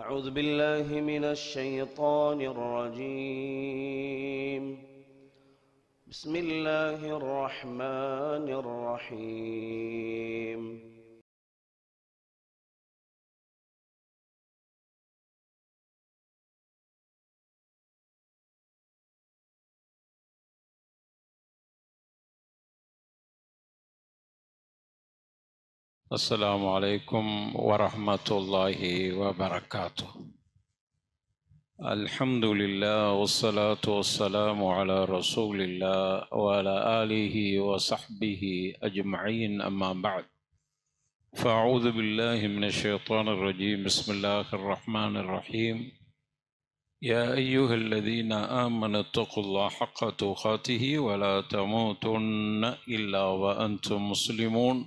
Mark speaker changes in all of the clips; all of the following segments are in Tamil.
Speaker 1: أعوذ بالله من الشيطان الرجيم. بسم الله الرحمن الرحيم.
Speaker 2: السلام عليكم ورحمة الله وبركاته. الحمد لله والصلاة والسلام على رسول الله وعلى آله وصحبه أجمعين، أما بعد، فأعوذ بالله من الشيطان الرجيم. بسم الله الرحمن الرحيم. يا أيها الذين آمنوا اتقوا الله حق تقاته ولا تموتن إلا وأنتم مسلمون.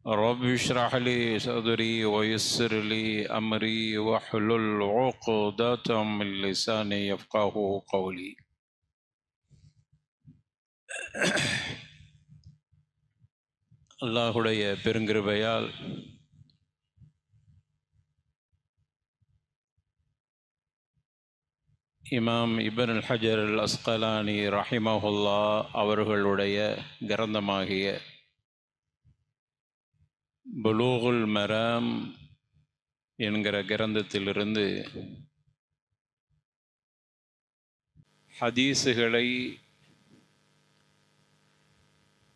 Speaker 2: رب اشرح لي صدري ويسر لي أمري واحلل عقدة من لساني يفقهوا قولي. அல்லாஹுடைய பெருங்கிருபையால் இமாம் இப்ன் அல் ஹஜர் அல் அஸ்கலானி ரஹிமஹுல்லா அவர்களுடைய கிரந்தமாகிய புலூகுல் மராம் என்கிற கிரந்தத்திலிருந்து ஹதீஸுகளை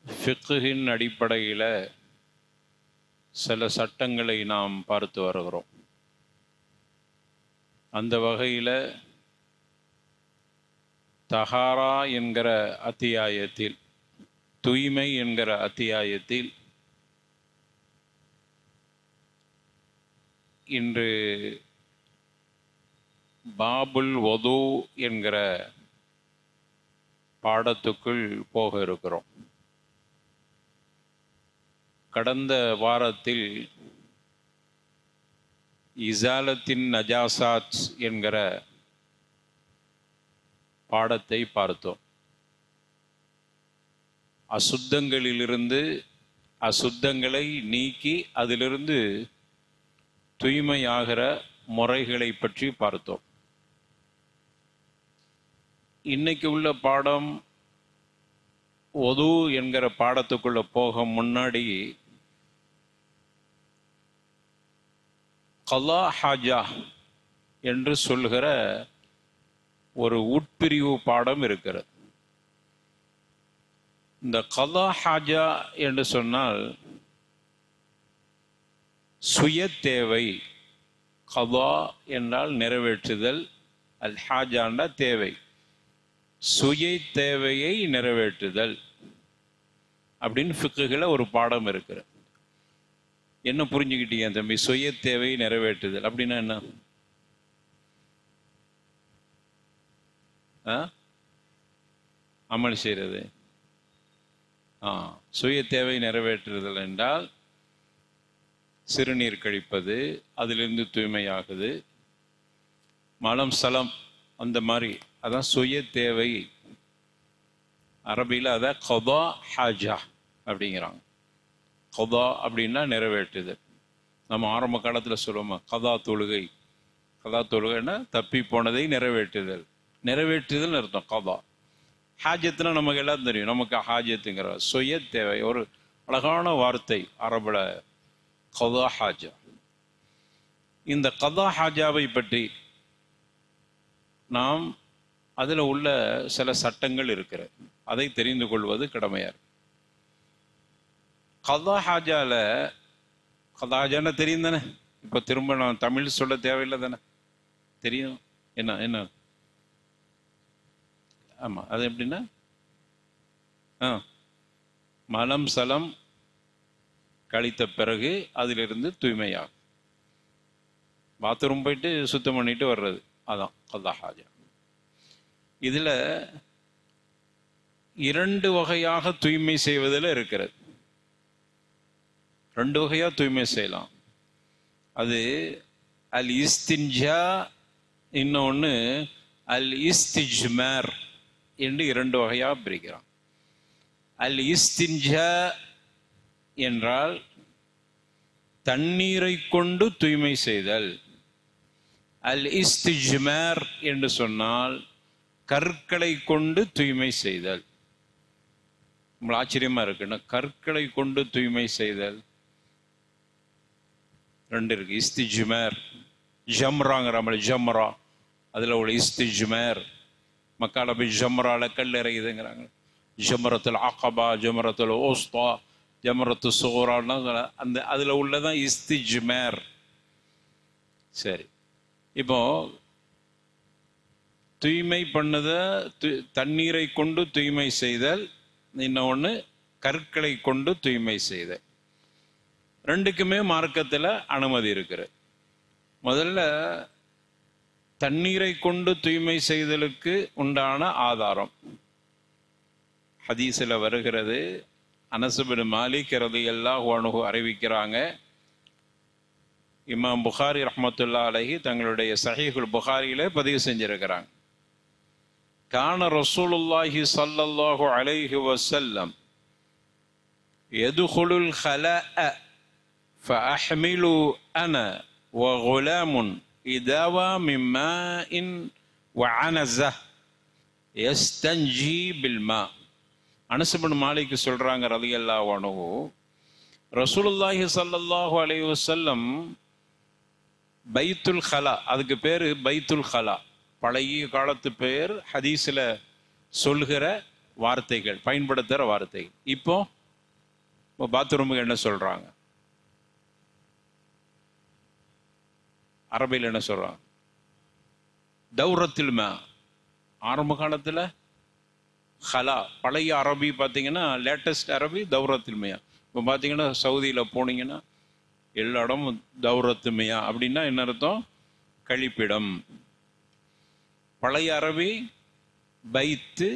Speaker 2: ஃபிக்ஹின் அடிப்படையில் சில சட்டங்களை நாம் பார்த்து வருகிறோம். அந்த வகையில் தஹாரா என்கிற அத்தியாயத்தில், தூய்மை என்கிற அத்தியாயத்தில் இன்று பாபுல் வது என்கிற பாடத்துக்குள் போக இருக்கிறோம். கடந்த வாரத்தில் இசாலத்தின் நஜாசாத் என்கிற பாடத்தை பார்த்தோம். அசுத்தங்களிலிருந்து அசுத்தங்களை நீக்கி அதிலிருந்து தூய்மையாகிற முறைகளை பற்றி பார்த்தோம். இன்னைக்கு உள்ள பாடம் ஒது என்கிற பாடத்துக்குள்ள போக முன்னாடி கலா ஹாஜா என்று சொல்கிற ஒரு உட்பிரிவு பாடம் இருக்கிறது. இந்த கலா ஹாஜா என்று சொன்னால் சுய தேவை. கலா என்றால் நிறைவேற்றுதல், அல் ஹாஜாண்டா தேவை, சுய தேவையை நிறைவேற்றுதல் அப்படின்னு ஃபிக்குல ஒரு பாடம் இருக்கிறது. என்ன புரிஞ்சுக்கிட்டீங்க தம்பி? சுய தேவையை நிறைவேற்றுதல் அப்படின்னா என்ன? அமல் செய்கிறது. சுய தேவை நிறைவேற்றுதல் என்றால் சிறுநீர் கழிப்பது, அதிலிருந்து தூய்மையாகுது, மலம் சலம் அந்த மாதிரி, அதான் சுய தேவை. அரபியில் அதான் கதா ஹாஜா அப்படிங்கிறாங்க. கதா அப்படின்னா நிறைவேற்றுதல். நம்ம ஆரம்ப காலத்தில் சொல்லுவோமா கதா தொழுகை. கதா தொழுகைன்னா தப்பி போனதை நிறைவேற்றுதல். நிறைவேற்றுதல் அர்த்தம் கதா. ஹாஜத்துனா நமக்கு எல்லாம் தெரியும். நமக்கு ஹாஜத்துங்கிற சுய தேவை ஒரு அழகான வார்த்தை அரபுல, கதா ஹாஜா. இந்த கதா ஹாஜாவை பற்றி நாம் அதில் உள்ள சில சட்டங்கள் இருக்கிறது, அதை தெரிந்து கொள்வது கடமையார். கதா ஹாஜால, கதா ஹாஜான்னா தெரியும் தானே? இப்போ திரும்ப நான் தமிழ் சொல்ல தேவையில்லை தானே? தெரியும். என்ன என்ன ஆமாம், அது எப்படின்னா மலம் சலம் கழித்த பிறகு அதிலிருந்து தூய்மையாகும். பாத்ரூம் போயிட்டு சுத்தம் பண்ணிட்டு வர்றது, அதான் கதா ஹாஜா. இதுல இரண்டு வகையாக தூய்மை செய்வதில் இருக்கிறது. ரெண்டு வகையா தூய்மை செய்யலாம். அது அல் இஸ்தின்ஜா, இன்னொன்னு அல் இஸ்திஜ்மார் என்று இரண்டு வகையா பிரிக்கிறான். அல் இஸ்தின்ஜா என்றால் தண்ணீரை கொண்டு தூய்மை செய்தல். அல் இஸ்திஜ்மார் என்று சொன்னால் கற்களை கொண்டு தூய்மை செய்தல். நம்மள ஆச்சரியமா இருக்குன்னா, கற்களை கொண்டு தூய்மை செய்தல் ரெண்டு இருக்கு. இஸ்திஜ்மார், ஜம்ராங்கிற ஜம்ரா, அதுல உள்ள இஸ்திஜ்மார். மக்கால போய் ஜம்ரால கல் இறையுதுங்கிறாங்க. ஜமரத்துல் அகபா, ஜமரத்துல் ஓஸ்தா, ஜமரத்து சோரான்னா அந்த அதுல உள்ளதான் இஸ்திஜ்மார். சரி, இப்போ தூய்மை பண்ணத தண்ணீரை கொண்டு தூய்மை செய்தல், இன்னொன்று கற்களை கொண்டு தூய்மை செய்தல். ரெண்டுக்குமே மார்க்கத்தில் அனுமதி இருக்குது. முதல்ல தண்ணீரை கொண்டு தூய்மை செய்தலுக்கு உண்டான ஆதாரம் ஹதீஸில் வருகிறது. அனஸ் பின் மாலிக் ரலியல்லாஹு அன்ஹு அறிவிக்கிறாங்க. இமாம் புகாரி ரஹ்மத்துல்லாஹி அலைஹி தங்களுடைய ஸஹீஹுல் புகாரியில பதிவு செஞ்சிருக்கிறாங்க. கான ரசூலுல்லாஹி ஸல்லல்லாஹு அலைஹி வஸல்லம் யதுகுலுல் ஹலாஅ ஃபஅஹ்மிலு அன வகுலாமுன் இதவா மின் மாஇன் வஅனஸ யஸ்தன்ஜி பில்மா. அனஸ் பின் மாலிக் சொல்றாங்க ரலியல்லாஹு அன்ஹு, ரசூலுல்லாஹி ஸல்லல்லாஹு அலைஹி வஸல்லம் பைத்துல் ஹலா, அதுக்கு பேரு பைத்துல் ஹலா, பழைய காலத்து பெயர், ஹதீஸ்ல சொல்கிற வார்த்தைகள், பயன்படுத்துகிற வார்த்தைகள். இப்போ பாத்ரூமுக்கு என்ன சொல்றாங்க, அரபியில் என்ன சொல்றாங்க? தௌரத்தில் மா. ஆரம்ப காலத்துல ஹலா, பழைய அரபி பார்த்தீங்கன்னா, லேட்டஸ்ட் அரபி தௌரத்தில் மியா. இப்போ பார்த்தீங்கன்னா சவுதியில் போனீங்கன்னா எல்லா இடமும் தௌரத்து மியா அப்படின்னா என்ன அர்த்தம்? கழிப்பிடம். பழைய அரபி பைத்து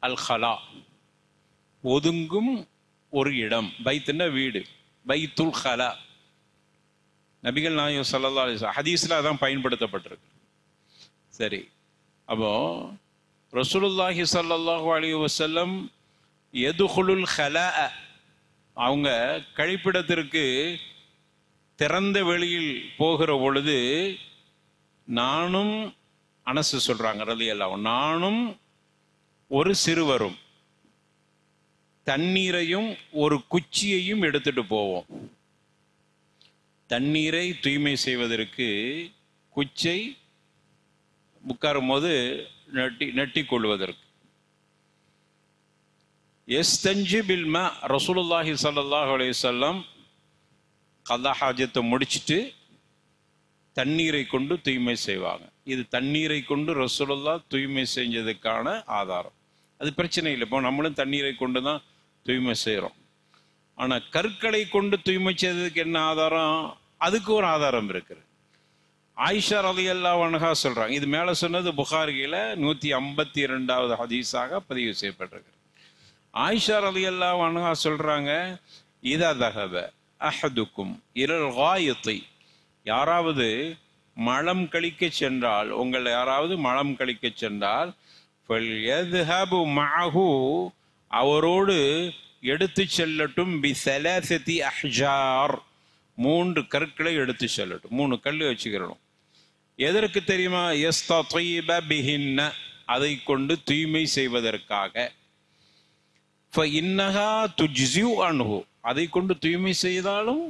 Speaker 2: அல் ஹலா, ஒதுங்கும் ஒரு இடம். பைத்துன்னா வீடு, பைத்துல் ஹலா. நபிகள் நாயகம் ஸல்லல்லாஹு அலைஹி வஸல்லம் ஹதீஸ்ல அதான் பயன்படுத்தப்பட்டிருக்கு. சரி, அப்போ ரசூலுல்லாஹி ஸல்லல்லாஹு அலைஹி வஸல்லம் யதுகுலுல் ஹலா, அவங்க கழிப்பிடத்திற்கு திறந்த வெளியில் போகிற பொழுது, நானும், அனஸ் சொல்றாங்க ரலியல்லாஹு, நானும் ஒரு சிறுவரும் தண்ணீரையும் ஒரு குச்சியையும் எடுத்துட்டு போவோம். தண்ணீரை தூய்மை செய்வதற்கு குச்சை உட்காரும் போது நெட்டி கொள்வதற்கு. யஸ்தன்ஜி பில்மா, ரசூலுல்லாஹி ஸல்லல்லாஹு அலைஹி வஸல்லம் கல்லா ஹாஜத்தை முடிச்சுட்டு தண்ணீரை கொண்டு தூய்மை செய்வாங்க. இது தண்ணீரை கொண்டு ரசூலுல்லாஹ் தூய்மை செஞ்சதுக்கான ஆதாரம். அது பிரச்சனை இல்லை. இப்போ நம்மளும் தண்ணீரை கொண்டு தான் தூய்மை செய்கிறோம். ஆனால் கற்களை கொண்டு தூய்மை செய்ததுக்கு என்ன ஆதாரம்? அதுக்கு ஒரு ஆதாரம் இருக்குது. ஆயிஷா ரலியல்லாஹு அன்ஹா சொல்றாங்க. இது மேலே சொன்னது புகாரியில 152வது ஹதீஸாக பதிவு செய்யப்பட்டிருக்கு. ஆயிஷா ரலியல்லாஹு அன்ஹா சொல்றாங்க, இதா தஹப அஹதுக்கும் இலல் காயத்தை, யாராவது மலம் கழிக்க சென்றால், உங்கள் யாராவது மலம் கழிக்க சென்றால், ஃபல்யத்ஹபு மஅஹு, அவரோடு எடுத்து செல்லட்டும், பி ஸலாஸதி அஹ்ஜார், 3 கற்களை எடுத்து செல்லட்டும். 3 கல் வச்சுக்கிறோம். எதற்கு தெரியுமா? யஸ்ததீப பிஹின்ன, அதை கொண்டு தூய்மை செய்வதற்காக. ஃபஇன்னஹா துஜ்ஸிஉ அன்ஹு, அதை கொண்டு தூய்மை செய்தாலும்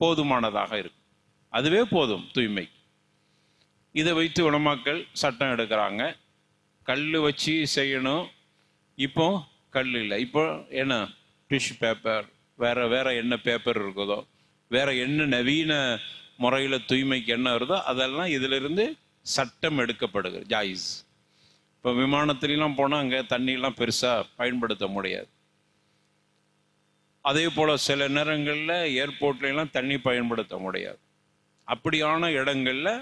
Speaker 2: போதுமானதாக இருக்கும். அதுவே போதும் தூய்மை. இதை வைத்து உலமாக்கள் சட்டம் எடுக்கிறாங்க. கல் வச்சு செய்யணும். இப்போ கல் இல்லை. இப்போ என்ன டிஷ்யூ பேப்பர், வேற என்ன பேப்பர் இருக்குதோ, வேற என்ன நவீன முறையில் தூய்மைக்கு என்ன வருதோ அதெல்லாம் இதிலிருந்து சட்டம் எடுக்கப்படுகிறது, ஜாயிஸ். இப்போ விமானத்திலாம் போனால் அங்கே தண்ணியெலாம் பெருசாக பயன்படுத்த முடியாது. அதே போல் சில நேரங்களில் ஏர்போர்ட்லாம் தண்ணி பயன்படுத்த முடியாது. அப்படியான இடங்களில்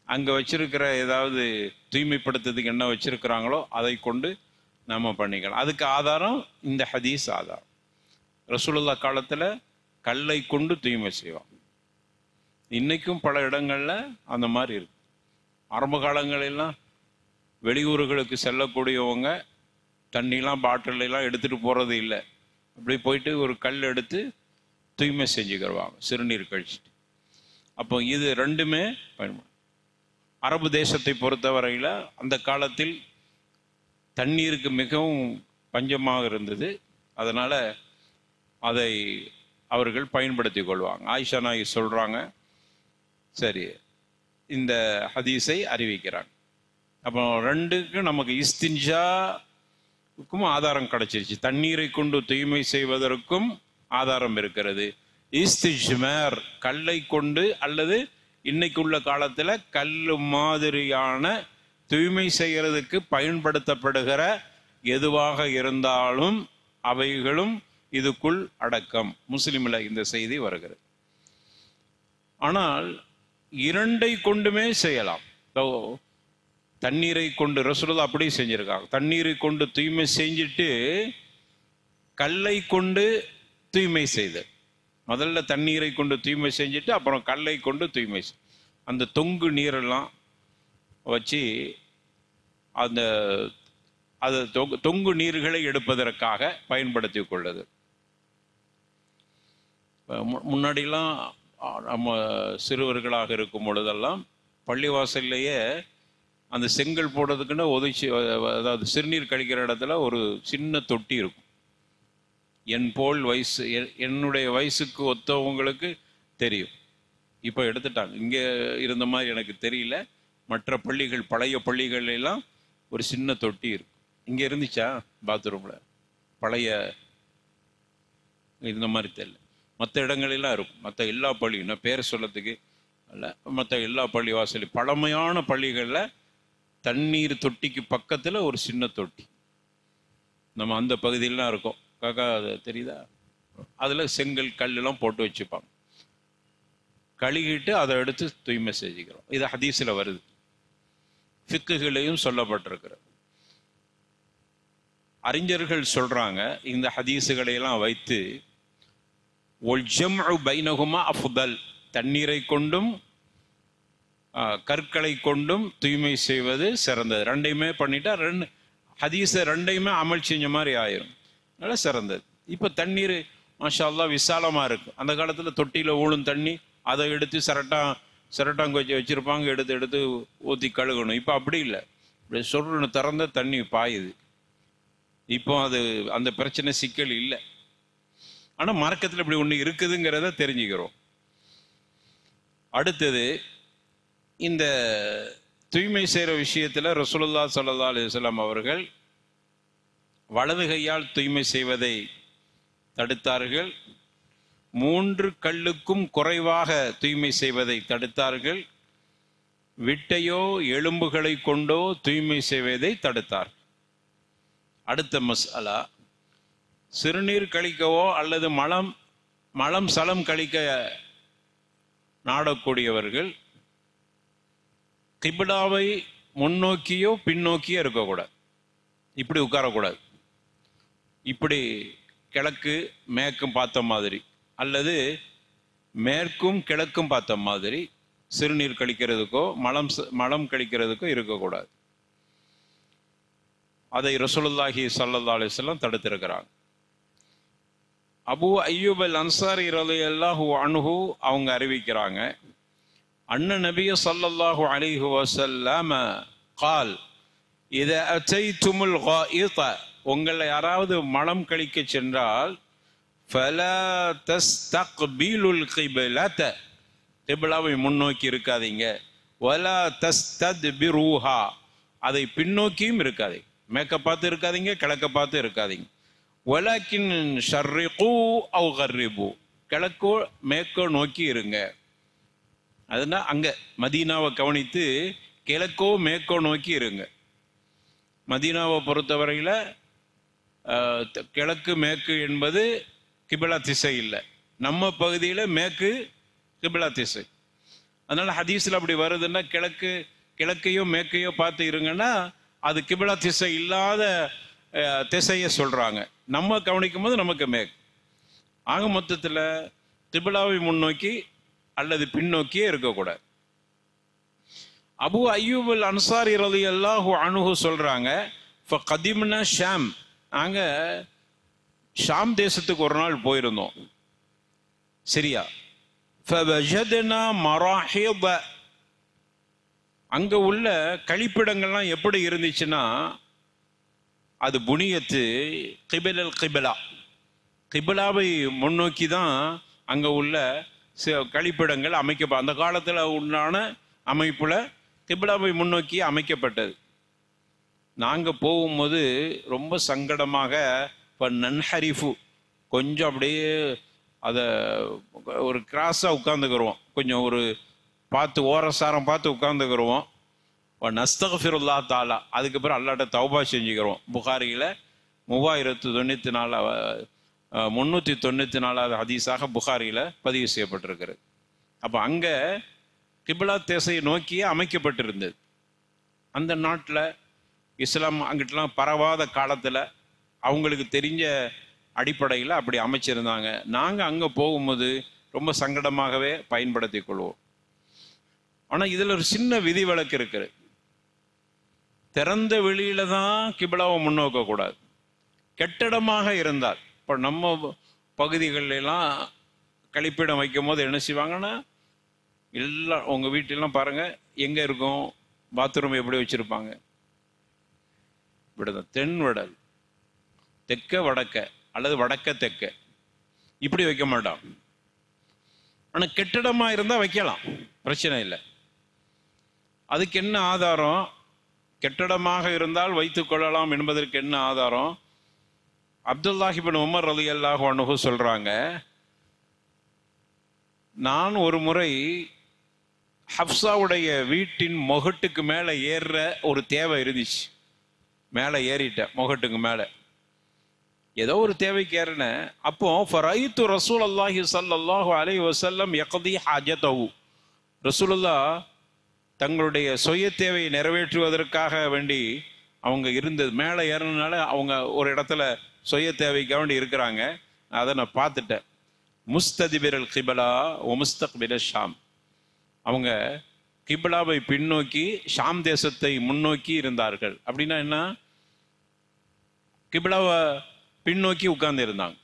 Speaker 2: அங்கே வச்சிருக்கிற ஏதாவது தூய்மைப்படுத்துறதுக்கு என்ன வச்சிருக்கிறாங்களோ அதை கொண்டு நம்ம பண்ணிக்கலாம். அதுக்கு ஆதாரம் இந்த ஹதீஸ் ஆதாரம். ரசூலுல்லாஹ் காலத்தில் கல்லை கொண்டு தூய்மை செய்வாங்க. இன்னைக்கும் பல இடங்களில் அந்த மாதிரி இருக்கு. ஆரம்ப காலங்களெல்லாம் வெளியூர்களுக்கு செல்லக்கூடியவங்க தண்ணிலாம் பாட்டிலெல்லாம் எடுத்துகிட்டு போகிறது இல்லை. அப்படி போயிட்டு ஒரு கல் எடுத்து தூய்மை செஞ்சுக்கிடுவாங்க, சிறுநீர் கழிச்சிட்டு. அப்போ இது ரெண்டுமே பயன்படும். அரபு தேசத்தை பொறுத்தவரையில் அந்த காலத்தில் தண்ணீருக்கு மிகவும் பஞ்சமாக இருந்தது. அதனால் அதை அவர்கள் பயன்படுத்தி கொள்வாங்க. ஆயிஷா நாயகி சொல்கிறாங்க, சரி இந்த ஹதீஸை அறிவிக்கிறாங்க. அப்போ ரெண்டுக்கு நமக்கு இஸ்தின்ஜாவுக்கும் ஆதாரம் கிடைச்சிருச்சு. தண்ணீரை கொண்டு தூய்மை செய்வதற்கும் ஆதாரம் இருக்கிறது. இஸ்திஜ்மார் கல்லை கொண்டு அல்லது இன்னைக்கு உள்ள காலத்தில் கல் மாதிரியான தூய்மை செய்கிறதுக்கு பயன்படுத்தப்படுகிற எதுவாக இருந்தாலும் அவைகளும் இதுக்குள் அடக்கம். முஸ்லிமில் இந்த செய்தி வருகிறது. ஆனால் இரண்டை கொண்டுமே செய்யலாம். தண்ணீரை கொண்டு ரசூலுல்லாஹ் அப்படி செஞ்சிருக்காங்க. தண்ணீரை கொண்டு தூய்மை செஞ்சுட்டு கல்லை கொண்டு தூய்மை செய்து, முதல்ல தண்ணீரை கொண்டு தூய்மை செஞ்சுட்டு அப்புறம் கல்லை கொண்டு தூய்மை அந்த தொங்கு நீரெல்லாம் வச்சு அந்த அது தொங்கு நீர்களை எடுப்பதற்காக பயன்படுத்தி கொள்ளுது. முன்னாடிலாம் நம்ம சிறுவர்களாக இருக்கும் பொழுதெல்லாம் பள்ளிவாசல்லையே அந்த செங்கல் போடுறதுக்குன்னு ஒதுச்சி, அதாவது சிறுநீர் கழிக்கிற இடத்துல ஒரு சின்ன தொட்டி இருக்கும். என்னுடைய வயசுக்கு ஒத்தவங்களுக்கு தெரியும். இப்போ எடுத்துட்டாங்க. இங்கே இருந்த மாதிரி எனக்கு தெரியல. மற்ற பள்ளிகள், பழைய பள்ளிகள் எல்லாம் ஒரு சின்ன தொட்டி இருக்கும். இங்கே இருந்துச்சா பாத்ரூமில்? பழைய இந்த மாதிரி தெரியல. மற்ற இடங்களெல்லாம் இருக்கும். மற்ற எல்லா பள்ளியும், நான் பேர் சொல்லத்துக்கு அல்ல, மற்ற எல்லா பள்ளி வாசல் பழமையான பள்ளிகளில் தண்ணீர் தொட்டிக்கு பக்கத்தில் ஒரு சின்ன தொட்டி நம்ம அந்த பகுதியிலாம் இருக்கும். காக்கா அது தெரியுதா? அதில் செங்கல் கல்லெல்லாம் போட்டு வச்சுப்பாங்க. கழுகிட்டு அதை எடுத்து தூய்மை செஞ்சுக்கிறோம். இது ஹதீஸில் வருது. ஃபிக்குகளையும் சொல்லப்பட்டிருக்கிறது. அறிஞர்கள் சொல்றாங்க, இந்த ஹதீஸுகளையெல்லாம் வைத்து ஒல் ஜம்உ பைனஹுமா அஃதல், தண்ணீரை கொண்டும் கற்களை கொண்டும் தூய்மை செய்வது சிறந்தது. ரெண்டையுமே பண்ணிட்டா ஹதீஸை ரெண்டையுமே அமல் செஞ்ச மாதிரி ஆயிரும். அதனால சிறந்தது. இப்போ தண்ணீர் மாஷா அல்லாஹ் விசாலமாக இருக்கு. அந்த காலத்தில் தொட்டியில் ஊழும் தண்ணி, அதை எடுத்து சிரட்டாங்க வச்சிருப்பாங்க, எடுத்து ஊற்றி கழுகணும். இப்போ அப்படி இல்லை. இப்படி சொல்றன்னு திறந்த தண்ணி பாயுது. இப்போ அது அந்த பிரச்சனை சிக்கல் இல்லை. ஆனால் மார்க்கத்தில் இப்படி ஒன்று இருக்குதுங்கிறத தெரிஞ்சுக்கிறோம். அடுத்தது, இந்த தூய்மை செய்கிற விஷயத்தில் ரசூலுல்லாஹ் ஸல்லல்லாஹு அலைஹி வஸல்லம் அவர்கள் வலது கையால் தூய்மை செய்வதை தடுத்தார்கள். 3 கல்லுக்கும் குறைவாக தூய்மை செய்வதை தடுத்தார்கள். விட்டையோ எலும்புகளை கொண்டோ தூய்மை செய்வதை தடுத்தார். அடுத்த மஸ்அலா, சிறுநீர் கழிக்கவோ அல்லது மலம் சலம் கழிக்க நாடக்கூடியவர்கள் கிப்லாவை முன்னோக்கியோ பின்னோக்கியோ இருக்கக்கூடாது. இப்படி உட்காரக்கூடாது. இப்படி கிழக்கு மேற்கும் பார்த்த மாதிரி அல்லது மேற்கும் கிழக்கும் பார்த்த மாதிரி சிறுநீர் கழிக்கிறதுக்கோ மலம் கழிக்கிறதுக்கோ இருக்கக்கூடாது. அதை ரசூலுல்லாஹி ஸல்லல்லாஹு அலைஹி வஸல்லம் தடுத்திருக்கிறாங்க. அபூ அய்யூப் அல் அன்சாரி ரலியல்லாஹு அன்ஹு அவங்க அறிவிக்கிறாங்க, அன்ன நபிய ஸல்லல்லாஹு அலைஹி வஸல்லம் قال اذا اتيتم الغائط, உங்களை யாராவது மலம் கழிக்க சென்றால் فلا تستقبلوا القبلة, கிப்லாவை முன்னோக்கி இருக்காதீங்க. ولا تستدبروها, அதை பின்னோக்கியும் இருக்காதீங்க. மேற்க பார்த்து இருக்காதீங்க, கிழக்க பார்த்து இருக்காதீங்க. வலக்கின் ஷர்ரிகு அவ் கர்ரிபு, கிழக்கோ மேற்கோ நோக்கி இருங்க. அதுனா அங்க மதீனாவை கவனித்து கிழக்கோ மேற்கோ நோக்கி இருங்க. மதீனாவை பொறுத்தவரையில் கிழக்கு மேற்கு என்பது கிபிலா திசை இல்லை. நம்ம பகுதியில் மேற்கு கிபிலா திசை. அதனால ஹதீஸில் அப்படி வருதுன்னா கிழக்கையோ மேற்கையோ பார்த்து இருங்கன்னா அது கிபிலா திசை இல்லாத திசையை சொல்றாங்க. நம்ம கவனிக்கும் போது நமக்கு மேற்கு. ஆக மொத்தத்தில் கிபிலாவை முன்னோக்கி அல்லது பின்னோக்கியே இருக்கக்கூடாது. அபூ அய்யூப் அல் அன்சாரி ரலியல்லாஹு அன்ஹு சொல்றாங்க, ஃபகதிம்னா ஷாம், நாங்க ஷாம் தேசத்துக்கு ஒரு நாள் போயிருந்தோம், சிரியா. ஃபவஜத்னா மராஹித, அங்கே உள்ள கழிப்பிடங்கள்லாம் எப்படி இருந்துச்சுன்னா, அது புனியத்து கிபிலல் கிபிலா, கிபிலாவை முன்னோக்கி தான் அங்கே உள்ள கழிப்பிடங்கள் அந்த காலத்தில் உண்டான அமைப்பில் கிபிலாவை முன்னோக்கி அமைக்கப்பட்டது. நாங்கள் போகும்போது ரொம்ப சங்கடமாக, இப்போ நன்ஹரிஃபு கொஞ்சம் அப்படியே அதை ஒரு கிராஸாக உட்காந்துக்கிறோம், கொஞ்சம் ஒரு பார்த்து ஓரசாரம் பார்த்து உட்காந்துக்கிறோம். நஸ்தக்ஃபிருல்லா தாலா, அதுக்கப்புறம் அல்லாட்ட தௌபா செஞ்சுக்கிறோம். புகாரியில் 394 ஹதீஸாக புகாரியில் பதிவு செய்யப்பட்டிருக்கிறது. அப்போ அங்கே கிபிலா திசையை நோக்கியே அமைக்கப்பட்டிருந்தது. அந்த நாட்டில் இஸ்லாம் அங்கிட்டலாம் பரவாத காலத்தில் அவங்களுக்கு தெரிஞ்ச அடிப்படையில் அப்படி அமைச்சிருந்தாங்க. நாங்கள் அங்கே போகும்போது ரொம்ப சங்கடமாகவே பயன்படுத்தி கொள்வோம். ஆனால் இதில் ஒரு சின்ன விதிவிலக்கு இருக்குது. திறந்த வெளியில தான் கிபிலாவை முன்னோக்கக்கூடாது. கெட்டிடமாக இருந்தால், இப்போ நம்ம பகுதிகளெல்லாம் கழிப்பிடம் வைக்கும் போது என்ன செய்வாங்கன்னா, எல்லாம் உங்கள் வீட்டிலாம் பாருங்கள் எங்கே இருக்கும், பாத்ரூம் எப்படி வச்சுருப்பாங்க, இப்படிதான் தென் வடல், தெற்க வடக்க அல்லது வடக்க தெற்க, இப்படி வைக்க மாட்டான். ஆனால் கெட்டிடமாக இருந்தால் வைக்கலாம், பிரச்சனை இல்லை. அதுக்கு என்ன ஆதாரம்? கெட்டிடமாக இருந்தால் வைத்துக் கொள்ளலாம் என்பதற்கு என்ன ஆதாரம்? அப்துல்லாஹ் இப்னு உமர் ரலியல்லாஹு அன்ஹு சொல்றாங்க, நான் ஒரு முறை ஹப்சாவுடைய வீட்டின் முகட்டுக்கு மேலே ஏறுற ஒரு தேவை இருந்துச்சு. மேலே ஏறிட்டேன், முகட்டுக்கு மேலே ஏதோ ஒரு தேவைக்கு ஏறினேன். அப்போ ஃபரைத்து ரசூலுல்லாஹி ஸல்லல்லாஹு அலைஹி வஸல்லம் யக்தி ஹாஜதஹு, ரசூலுல்லாஹ் தங்களுடைய சுய தேவையை நிறைவேற்றுவதற்காக வேண்டி அவங்க இருந்தது. மேலே ஏறினால அவங்க ஒரு இடத்துல சுய தேவைக்காக வேண்டி இருக்கிறாங்க. அதை நான் பார்த்துட்டேன். முஸ்ததிபிரல் கிபிலா ஒ முஸ்தக்பில ஷாம், அவங்க கிபிலாவை பின்னோக்கி ஷாம் தேசத்தை முன்னோக்கி இருந்தார்கள். அப்படின்னா என்ன? கிபிலாவை பின்னோக்கி உட்கார்ந்து இருந்தாங்க.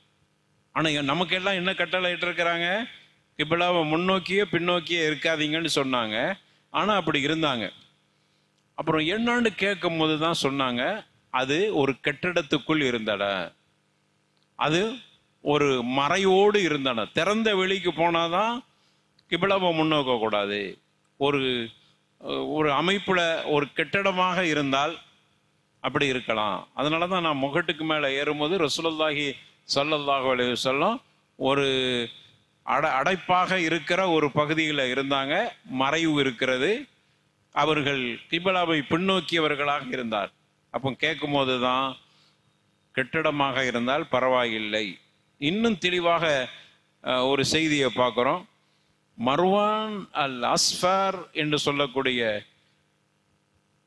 Speaker 2: ஆனால் நமக்கு எல்லாம் என்ன கட்டளை இட்டிருக்கிறாங்க? கிபிலாவை முன்னோக்கியே பின்னோக்கியே இருக்காதீங்கன்னு சொன்னாங்க. ஆனால் அப்படி இருந்தாங்க. அப்புறம் என்னான்னு கேட்கும் போது தான் சொன்னாங்க, அது ஒரு கட்டிடத்துக்குள் இருந்தன, அது ஒரு மறையோடு இருந்தன. திறந்த வெளிக்கு போனாதான் கிபிலாவை முன்னோக்கக்கூடாது. ஒரு ஒரு அமைப்புல ஒரு கட்டிடமாக இருந்தால் அப்படி இருக்கலாம். அதனால தான் நான் முகட்டுக்கு மேலே ஏறும்போது ரசூலுல்லாஹி ஸல்லல்லாஹு அலைஹி வஸல்லம் ஒரு அடைப்பாக இருக்கிற ஒரு பகுதியில் இருந்தாங்க, மறைவு இருக்கிறது. அவர்கள் கிபிலாவை பின்னோக்கியவர்களாக இருந்தார். அப்போ கேட்கும் போது தான் கட்டிடமாக இருந்தால் பரவாயில்லை. இன்னும் தெளிவாக ஒரு செய்தியை பார்க்குறோம். மர்வான் அல் அஸ்ஃபர் என்று சொல்லக்கூடிய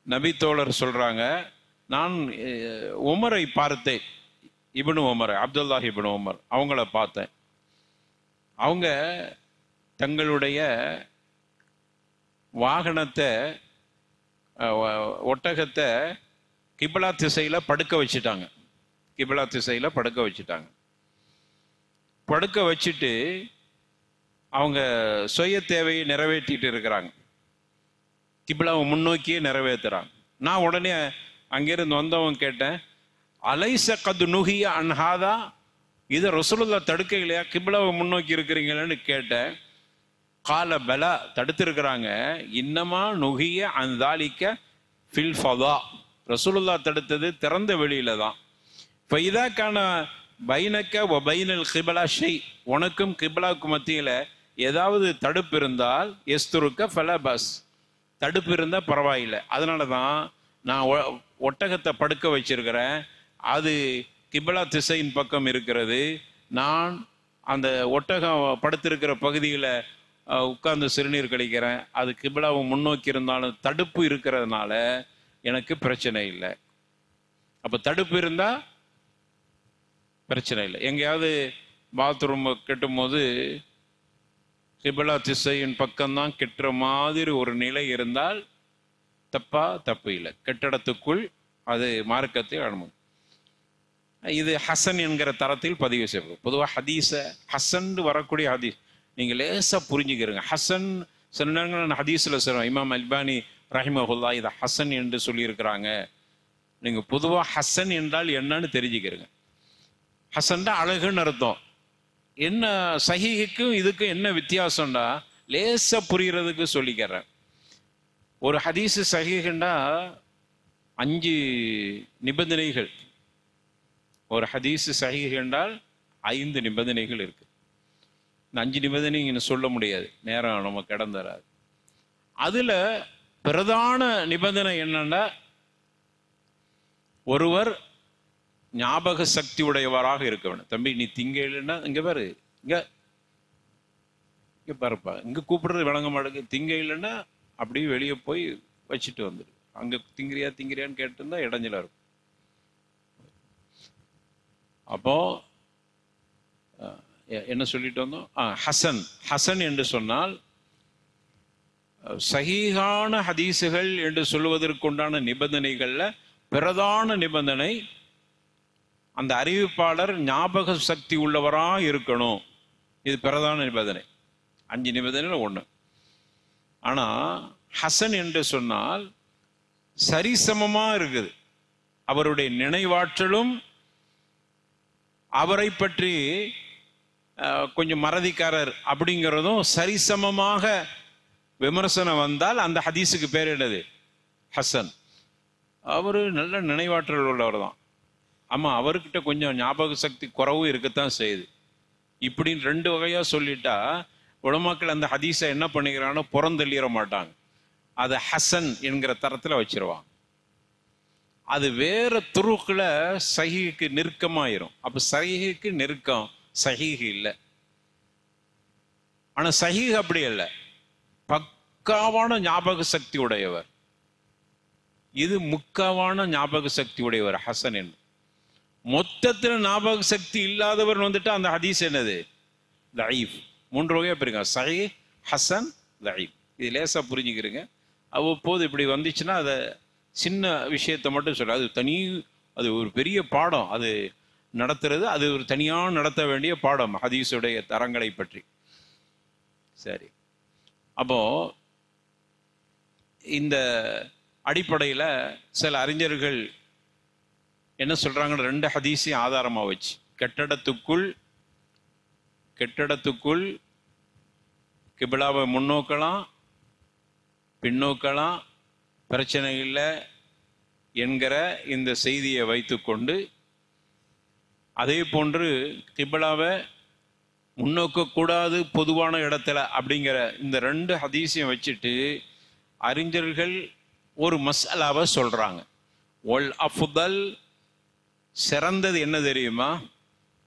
Speaker 2: நபித்தோழர் சொல்றாங்க, நான் உமரை பார்த்தேன், இப்னு உமர், அப்துல்லாஹ் இப்னு உமர், அவங்கள பார்த்தேன். அவங்க தங்களுடைய வாகனத்தை, ஒட்டகத்தை கிபிலா திசையில் படுக்க வச்சுட்டாங்க. கிபிலா திசையில் படுக்க வச்சுட்டாங்க. படுக்க வச்சுட்டு அவங்க சுய தேவையை நிறைவேற்றிட்டு இருக்கிறாங்க. கிபிலாவை முன்னோக்கியே நிறைவேற்றுறாங்க. நான் உடனே அங்கிருந்து வந்தவங்க கேட்டேன், அலைச கது நுகிய அன்ஹாதா, இதை ரசூலுல்லாஹ் தடுக்க இல்லையா, கிபிலாவை முன்னோக்கி இருக்கிறீங்களேன்னு கேட்டேன். கால பலா, தடுத்திருக்கிறாங்க. இன்னமா நுகிய அந்தாலிக்க ஃபில் ஃபதா, ரசூலுல்லாஹ் தடுத்தது திறந்த வெளியில தான். ஃபைதாக்கான பைனக்க வ பைனல் கிபிலா ஷை, உனக்கும் கிபிலாவுக்கு மத்தியில் ஏதாவது தடுப்பு இருந்தால் எஸ்துருக்க ஃபலபஸ், தடுப்பு இருந்தால் பரவாயில்லை. அதனால தான் நான் ஒட்டகத்தை படுக்க வச்சிருக்கிறேன். அது கிபிலா திசையின் பக்கம் இருக்கிறது. நான் அந்த ஒட்டகம் படுத்திருக்கிற பகுதியில் உட்கார்ந்து சிறுநீர் கழிக்கிறேன். அது கிபிலாவை முன்னோக்கி இருந்தாலும் தடுப்பு இருக்கிறதுனால எனக்கு பிரச்சனை இல்லை. அப்போ தடுப்பு இருந்தால் பிரச்சனை இல்லை. எங்கேயாவது பாத்ரூம் கெட்டும் போது கிபிலா திசையின் பக்கம்தான் கெட்டுற மாதிரி ஒரு நிலை இருந்தால் தப்பு இல்லை. கெட்டிடத்துக்குள் அது மார்க்கத்தை அனுமதி. இது ஹசன் என்கிற தரத்தில் பதிவு செய்யப்படும். பொதுவாக ஹசன் வரக்கூடிய ஹதீஸ் நீங்கள் லேசாக புரிஞ்சுக்கிறீங்க. ஹசன் சில நேரங்கள் ஹதீஸில் சொல்லுவோம். இமாம் அல்பானி ரஹிமஹுல்லா இதை ஹசன் என்று சொல்லியிருக்கிறாங்க. நீங்கள் பொதுவாக ஹசன் என்றால் என்னன்னு தெரிஞ்சுக்கிறீங்க. ஹசன்டா அழகுன்னு அர்த்தம். என்ன சஹீஹுக்கும் இதுக்கும் என்ன வித்தியாசம்டா லேசா புரிகிறதுக்கு சொல்லிக்கிறேன். ஒரு ஹதீஸு சஹீஹுண்டா 5 நிபந்தனைகள். ஒரு ஹதீஸு சஹீஹ் என்றால் 5 நிபந்தனைகள் இருக்கு. இந்த 5 நிபந்தனை இங்கே சொல்ல முடியாது, நேரம் நம்ம கடந்துறாது. அதுல பிரதான நிபந்தனை என்னன்னா, ஒருவர் ஞாபக சக்தி உடையவராக இருக்க வேண்டும். தம்பி நீ திங்கலைன்னா இங்க பாரு, இங்க பாருப்பா, இங்க கூப்பிடுறது விளங்க மாட்டேங்குது. திங்க இல்லைன்னா அப்படியே வெளியே போய் வச்சுட்டு வந்துடு. அங்க திங்கிறியான்னு கேட்டிருந்தா இடைஞ்சலா இருக்கும். அப்போ என்ன சொல்லிட்டு வந்தோம்? ஹசன் என்று சொன்னால் சஹீஹான ஹதீஸுகள் என்று சொல்வதற்குண்டான நிபந்தனைகள்ல பிரதான நிபந்தனை அந்த அறிவிப்பாளர் ஞாபக சக்தி உள்ளவரா இருக்கணும். இது பிரதான நிபந்தனை. 5 நிபந்தனைல 1. ஆனா ஹசன் என்று சொன்னால் சரிசமமா இருக்குது. அவருடைய நினைவாற்றலும் அவரை பற்றி கொஞ்சம் மறதிக்காரர் அப்படிங்கிறதும் சரிசமமாக விமர்சனம் வந்தால் அந்த ஹதீஸுக்கு பேர் என்னது? ஹசன். அவரு நல்ல நினைவாற்றல் உள்ளவர் தான். ஆமா, அவர்கிட்ட கொஞ்சம் ஞாபக சக்தி குறவும் இருக்கத்தான் செய்யுது. இப்படின்னு 2 வகையா சொல்லிட்டா உலமாக்கள் அந்த ஹதீஸை என்ன பண்ணிக்கிறான்னு புறந்தள்ளிட மாட்டாங்க. அதை ஹசன் என்கிற தரத்துல வச்சிருவாங்க. அது வேற துருக்குல சஹீஹுக்கு நெருக்கமாயிரும். அப்ப சஹீஹுக்கு நெருக்கம், சஹீஹ் இல்லை. ஆனா சஹீஹ் அப்படி இல்லை, பக்காவான ஞாபக சக்தி உடையவர். இது முக்காவான ஞாபக சக்தி உடையவர் ஹசன் என்று. மொத்தத்தில் ஞாபக சக்தி இல்லாதவர் வந்துட்டு அந்த ஹதீஸ் என்னது? தஈஃப். 3 வகையா பிரிங்க: சஹீஹ், ஹசன், தஈஃப். இது லேசா புரிஞ்சுக்கிறீங்க. அவ்வப்போது இப்படி வந்துச்சுன்னா அதை சின்ன விஷயத்தை மட்டும் சொல்ல, அது ஒரு பெரிய பாடம். அது நடத்துறது அது ஒரு தனியாக நடத்த வேண்டிய பாடம் ஹதீஸுடைய தரங்களை பற்றி. சரி, அப்போ இந்த அடிப்படையில் சில அறிஞர்கள் என்ன சொல்றாங்கன்னு 2 ஹதீஸையும் ஆதாரமாக வச்சு, கெட்டடத்துக்குள் கிபிலாவை முன்னோக்கலாம் பின்னோக்கலாம் பிரச்சனை இல்லை என்கிற இந்த செய்தியை வைத்துக்கொண்டு, அதே போன்று கிபிலாவை முன்னோக்கக்கூடாது பொதுவான இடத்துல அப்படிங்கிற இந்த 2 ஹதீஸையும் வச்சுட்டு அறிஞர்கள் ஒரு மஸ்அலாவை சொல்றாங்க. ஒல் அஃதல், சிறந்தது என்ன தெரியுமா?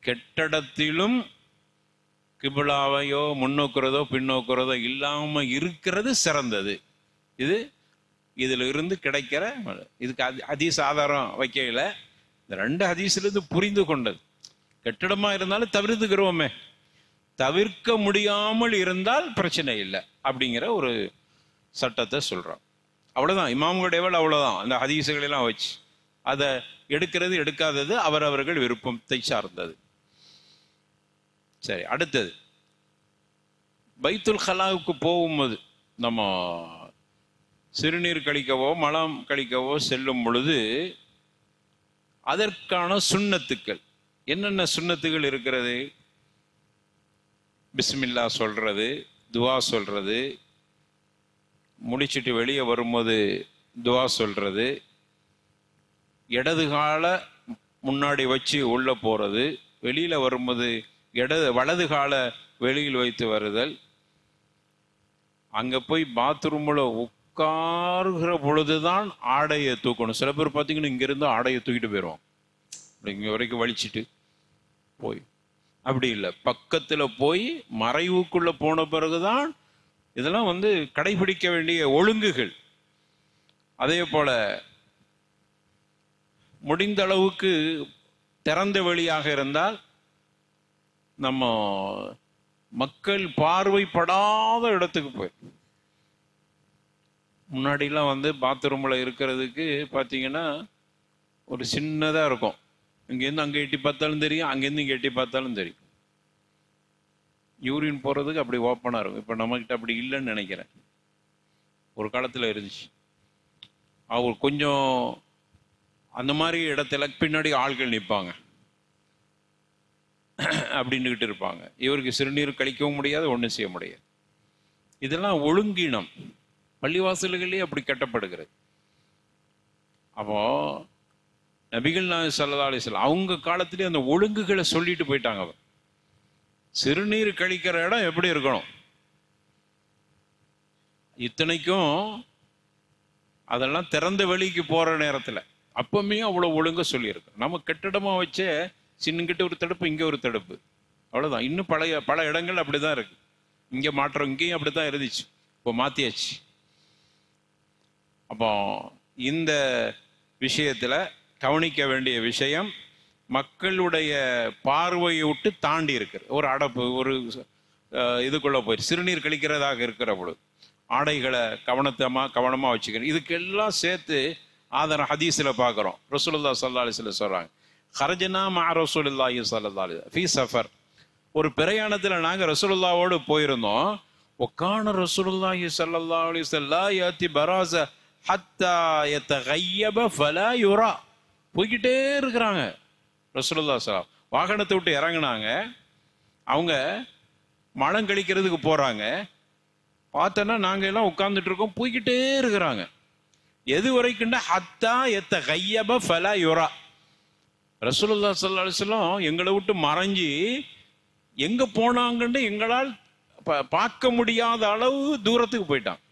Speaker 2: கெட்டடத்திலும் கிபிலாவையோ முன்னோக்கிறதோ பின்னோக்கிறதோ இல்லாம இருக்கிறது சிறந்தது. இதுல இருந்து கிடைக்கிற, இதுக்கு ஹதீஸ் ஆதாரம் வைக்கல, இந்த 2 ஹதீஸ்லேருந்து புரிந்து கொண்டது. கெட்டிடமா இருந்தாலும் தவிர்த்துக்கிறோமே, தவிர்க்க முடியாமல் இருந்தால் பிரச்சனை இல்லை அப்படிங்கிற ஒரு சட்டத்தை சொல்றோம். அவ்வளவுதான். இமாம்களுடைய வேலை அவ்வளவுதான். அந்த ஹதீஸுகளெல்லாம் வச்சு அதை எடுக்கிறது எடுக்காதது அவரவர்கள் விருப்பத்தை சார்ந்தது. சரி, அடுத்தது பைத்துல் ஹலாவுக்கு போகும்போது, நம்ம சிறுநீர் கழிக்கவோ மலம் கழிக்கவோ செல்லும் பொழுது அதற்கான சுன்னத்துக்கள் என்னென்ன சுன்னத்துகள் இருக்கிறது? பிஸ்மில்லா சொல்றது, துவா சொல்றது, முடிச்சுட்டு வெளியே வரும்போது துவா சொல்றது, இடது கால முன்னாடி வச்சு உள்ள போறது, வெளியில வரும்போது வலது கால வெளியில் வைத்து வருதல், அங்க போய் பாத்ரூம்ல உட்காருகிற பொழுதுதான் ஆடையை தூக்கணும். சில பேர் பார்த்தீங்கன்னா இங்கிருந்து ஆடையை தூக்கிட்டு போயிடுவோம், இங்க வரைக்கும் வலிச்சுட்டு போய். அப்படி இல்லை, பக்கத்துல போய் மறைவுக்குள்ள போன பிறகுதான் இதெல்லாம் கடைபிடிக்க வேண்டிய ஒழுங்குகள். அதே போல முடிந்த அளவுக்கு திறந்த வெளியாக இருந்தால் நம்ம மக்கள் பார்வைப்படாத இடத்துக்கு போய், முன்னாடிலாம் பாத்ரூம்ல இருக்கிறதுக்கு பார்த்தீங்கன்னா ஒரு சின்னதா இருக்கும். இங்கேருந்து அங்கே எட்டி பார்த்தாலும் தெரியும், அங்கேருந்து இங்கே எட்டி பார்த்தாலும் தெரியும். யூரின் போறதுக்கு அப்படி ஓப்பனா இருக்கும். இப்போ நம்மகிட்ட அப்படி இல்லைன்னு நினைக்கிறேன். ஒரு காலத்துல இருந்துச்சு. அவர் கொஞ்சம் அந்த மாதிரி இடத்துல பின்னாடி ஆள்கள் நிற்பாங்க, அப்படின்னுக்கிட்டு இருப்பாங்க. இவருக்கு சிறுநீர் கழிக்கவும் முடியாது, ஒன்றும் செய்ய முடியாது. இதெல்லாம் ஒழுங்கீனம் பள்ளிவாசல்களே அப்படி கட்டப்படுகிறது. அப்போ நபிகள் நாயகம் ஸல்லல்லாஹு அலைஹி வஸல்லம் அவங்க காலத்திலே அந்த ஒழுங்குகளை சொல்லிட்டு போயிட்டாங்க. அவர் சிறுநீர் கழிக்கிற இடம் எப்படி இருக்கணும், இத்தனைக்கும் அதெல்லாம் திறந்த வெளிக்கு போற நேரத்தில் அப்பவுமே அவ்வளோ ஒழுங்க சொல்லியிருக்கு. நம்ம கட்டிடமா வச்சே சின்னங்கிட்ட ஒரு தடுப்பு, இங்கே ஒரு தடுப்பு, அவ்வளோதான். இன்னும் பல இடங்கள் அப்படிதான் இருக்கு. இங்கே மாற்றம், இங்கேயும் அப்படிதான் இருந்துச்சு, இப்போ மாத்தியாச்சு. அப்போ இந்த விஷயத்தில் கவனிக்க வேண்டிய விஷயம், மக்களுடைய பார்வையை விட்டு தாண்டி இருக்கிற ஒரு அடப்பு, ஒரு இதுக்குள்ள போய் சிறுநீர் கழிக்கிறதாக இருக்கிற பொழுது ஆடைகளை கவனமாக வச்சுக்கிறேன். இதுக்கெல்லாம் சேர்த்து ஆதார ஹதீஸில் பார்க்குறோம். ரசூலுல்லாஹி ஸல்லல்லாஹு அலைஹி வஸல்லம் சொல்கிறாங்க, ஹரஜனா மஅ ரசூலுல்லாஹி ஸல்லல்லாஹு அலைஹி வஸல்லம் ஃபீ சஃபர். ஒரு பிரயாணத்தில் நாங்கள் ரசூலுல்லாவோடு போயிருந்தோம். ஒக்கான ரசூலுல்லாஹி ஸல்லல்லாஹு அலைஹி வஸல்லம் லா யாத்தி பராஸ ஹத்தா யதகய்யப ஃபலா யுரா. போய்கிட்டே இருக்கிறாங்க ரசூலுல்லாஹி ஸல்லல்லாஹு. வாகனத்தை விட்டு இறங்கினாங்க, அவங்க மலம் கழிக்கிறதுக்கு போகிறாங்க. பார்த்தோன்னா நாங்கள் எல்லாம் உட்கார்ந்துட்டு இருக்கோம், போய்கிட்டே இருக்கிறாங்க. எது வரைக்கும்னா ஹத்தா யதகய்யப ஃபலா யுரா. ரசூலுல்லாஹி ஸல்லல்லாஹு அலைஹி வஸல்லம் எங்களை விட்டு மறைஞ்சி எங்க போனாங்கன்னு எங்களால் பார்க்க முடியாத அளவு தூரத்துக்கு போயிட்டாங்க.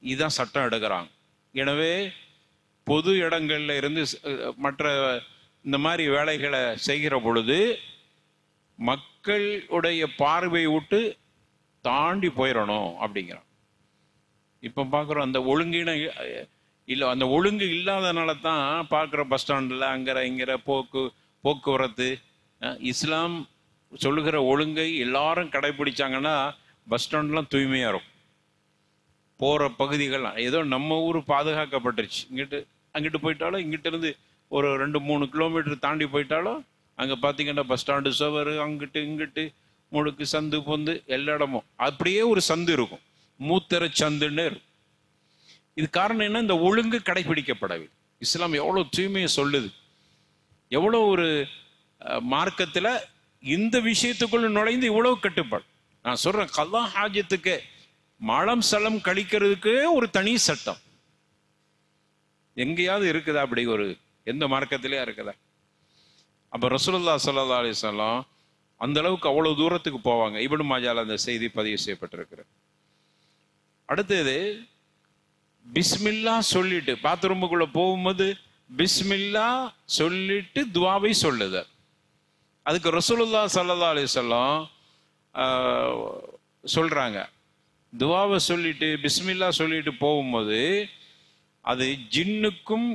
Speaker 2: இதுதான் சட்டம் எடுக்கிறாங்க. எனவே பொது இடங்கள்ல இருந்து மற்ற இந்த மாதிரி வேலைகளை செய்கிற பொழுது மக்களுடைய பார்வையை விட்டு தாண்டி போயிடணும் அப்படிங்கிறான். இப்போ பார்க்குறோம் அந்த ஒழுங்கின இல்லை, அந்த ஒழுங்கு இல்லாதனால தான் பார்க்குற பஸ் ஸ்டாண்டில் அங்கே இங்கிற போக்குவரத்து. இஸ்லாம் சொல்லுகிற ஒழுங்கை எல்லாரும் கடைபிடிச்சாங்கன்னா பஸ் ஸ்டாண்ட்லாம் தூய்மையாக இருக்கும். போகிற பகுதிகள்லாம் ஏதோ நம்ம ஊர் பாதுகாக்கப்பட்டுருச்சு. அங்கிட்டு போயிட்டாலும், இங்கிட்ட இருந்து ஒரு 2-3 கிலோமீட்டர் தாண்டி போயிட்டாலும் அங்கே பார்த்தீங்கன்னா பஸ் ஸ்டாண்டு சுவர், அங்கிட்டு இங்கிட்டு முழுக்கு சந்து பொந்து எல்லா இடமும் அப்படியே ஒரு சந்து இருக்கும், மூத்தர சந்துன்னு இருக்கும். இது காரணம் என்ன? இந்த ஒழுங்கு கடைபிடிக்கப்படவில்லை. இஸ்லாம் எவ்வளோ தூய்மையை சொல்லுது, எவ்வளோ ஒரு மார்க்கத்தில் இந்த விஷயத்துக்குள்ள நுழைந்து இவ்வளவு கட்டுப்பாடு. நான் சொல்றேன், கல்லா ஹாஜத்துக்கு மலம் சலம் கழிக்கிறதுக்கு ஒரு தனி சட்டம் எங்கேயாவது இருக்குதா? அப்படி ஒரு எந்த மார்க்கத்திலேயே இருக்குதா? அப்ப ரசூலுல்லாஹி ஸல்லல்லாஹு அலைஹி வஸல்லம் அந்த அளவுக்கு அவ்வளவு தூரத்துக்கு போவாங்க. இப்னு மாஜால அந்த செய்தி பதிவு செய்யப்பட்டிருக்கிறது. அடுத்தது பிஸ்மில்லா சொல்லிட்டு பாத்ரூமுக்குள்ள போகும்போது பிஸ்மில்லா சொல்லிட்டு துவாவை சொல்லுது. அதுக்கு ரசூலுல்லாஹி ஸல்லல்லாஹு அலைஹி வஸல்லம் சொல்றாங்க, துவாவை சொல்லிட்டு பிஸ்மில்லா சொல்லிட்டு போகும்போது அது ஜின்னுக்கும்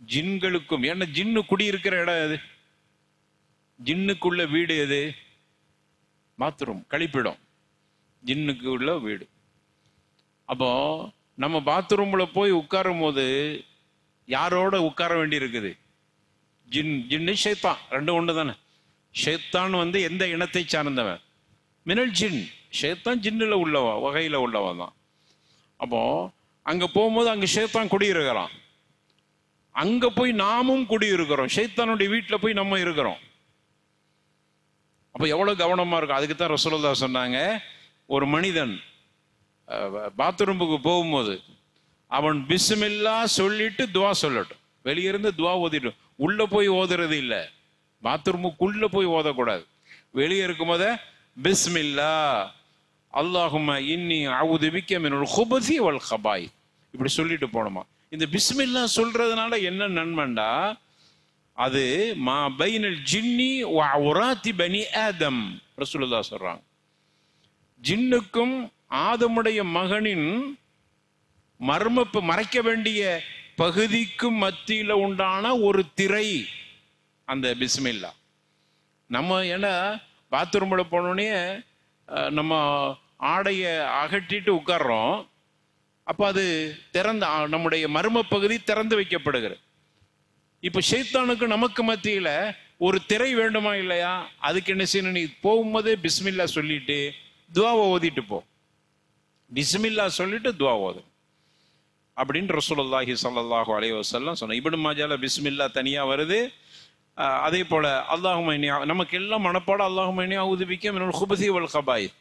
Speaker 2: ஜின்களுக்கும், ஏன்னா ஜின்னு குடியிருக்கிற இடம் எது? ஜின்னுக்குள்ள வீடு எது? பாத்ரூம், கழிப்பிடம், ஜின்னுக்கு உள்ள வீடு. அப்போ நம்ம பாத்ரூம்ல போய் உட்காரும் போது யாரோட உட்கார வேண்டி இருக்குது? ஜின்னு ஷைத்தான், ரெண்டும் ஒன்று தானே. ஷைத்தான் எந்த இனத்தை சார்ந்தவன்? மினல் ஜின். ஷைத்தான் ஜின்னுல உள்ளவன், வகையில உள்ளவன் தான். அப்போ அங்க போகும்போது அங்க ஷைத்தான் குடியிருக்கிறான், அங்க போய் நாமும் குடியிருக்கிறோம், ஷைத்தானுடைய வீட்டில் போய் நம்ம இருக்கிறோம். அப்போ எவ்வளவு கவனமா இருக்கும். அதுக்கு தான் ரசூலுல்லாஹ் சொன்னாங்க, ஒரு மனிதன் பாத்ரூமுக்கு போகும்போது அவன் பிஸ்மில்லா சொல்லிட்டு துவா சொல்லட்டும். வெளியிருந்து துவா ஓதிட்டும், உள்ள போய் ஓதுறது இல்லை. பாத்ரூமுக்குள்ள போய் ஓதக்கூடாது. வெளியே இருக்கும் போத பிஸ்மில்லா அல்லாஹும்ம இன்னி அஊது பிக்க மினல் குபஸி வல் கபாய் இப்படி சொல்லிட்டு போனோமா. இந்த பிஸ்மில்லா சொல்றதுனால என்ன நன்மைண்டா, அது மா பைனல் ஜின்னி வ அவ்ராத்தி பனி ஆதம் ரசூலுல்லாஹ் சொல்றாங்க. ஜின்னுக்கும் ஆதமுடைய மகனின் மறைக்க வேண்டிய பகுதிக்கும் மத்தியில உண்டான ஒரு திரை அந்த பிஸ்மில்லா. நம்ம ஏன்னா பாத்ரூம்ல போனோடனே நம்ம ஆடையை அகற்றிட்டு உட்கார்றோம். அப்ப அது திறந்த நம்முடைய மர்ம பகுதி திறந்து வைக்கப்படுகிறது. இப்ப ஷைத்தானுக்கு நமக்கு மத்தியில ஒரு திரை வேண்டுமா இல்லையா? அதுக்கு என்ன செய்யணும்? நீ போகும்போதே பிஸ்மில்லா சொல்லிட்டு துவாவை ஓதிட்டு போ. பிஸ்மில்லா சொல்லிட்டு துவா ஓது. அப்படின்னு ரசூலுல்லாஹி ஸல்லல்லாஹு அலைஹி வஸல்லம் சொன்ன. இப்னு மாஜால பிஸ்மில்லா தனியா வருது. அதே போல அல்லாஹும்ம இன்னி, நமக்கு எல்லாம் மனப்பாடம் அல்லாஹும்ம இன்னி அஊது பிக்க மினல் குபுஸி வல் கபாயிஸ்.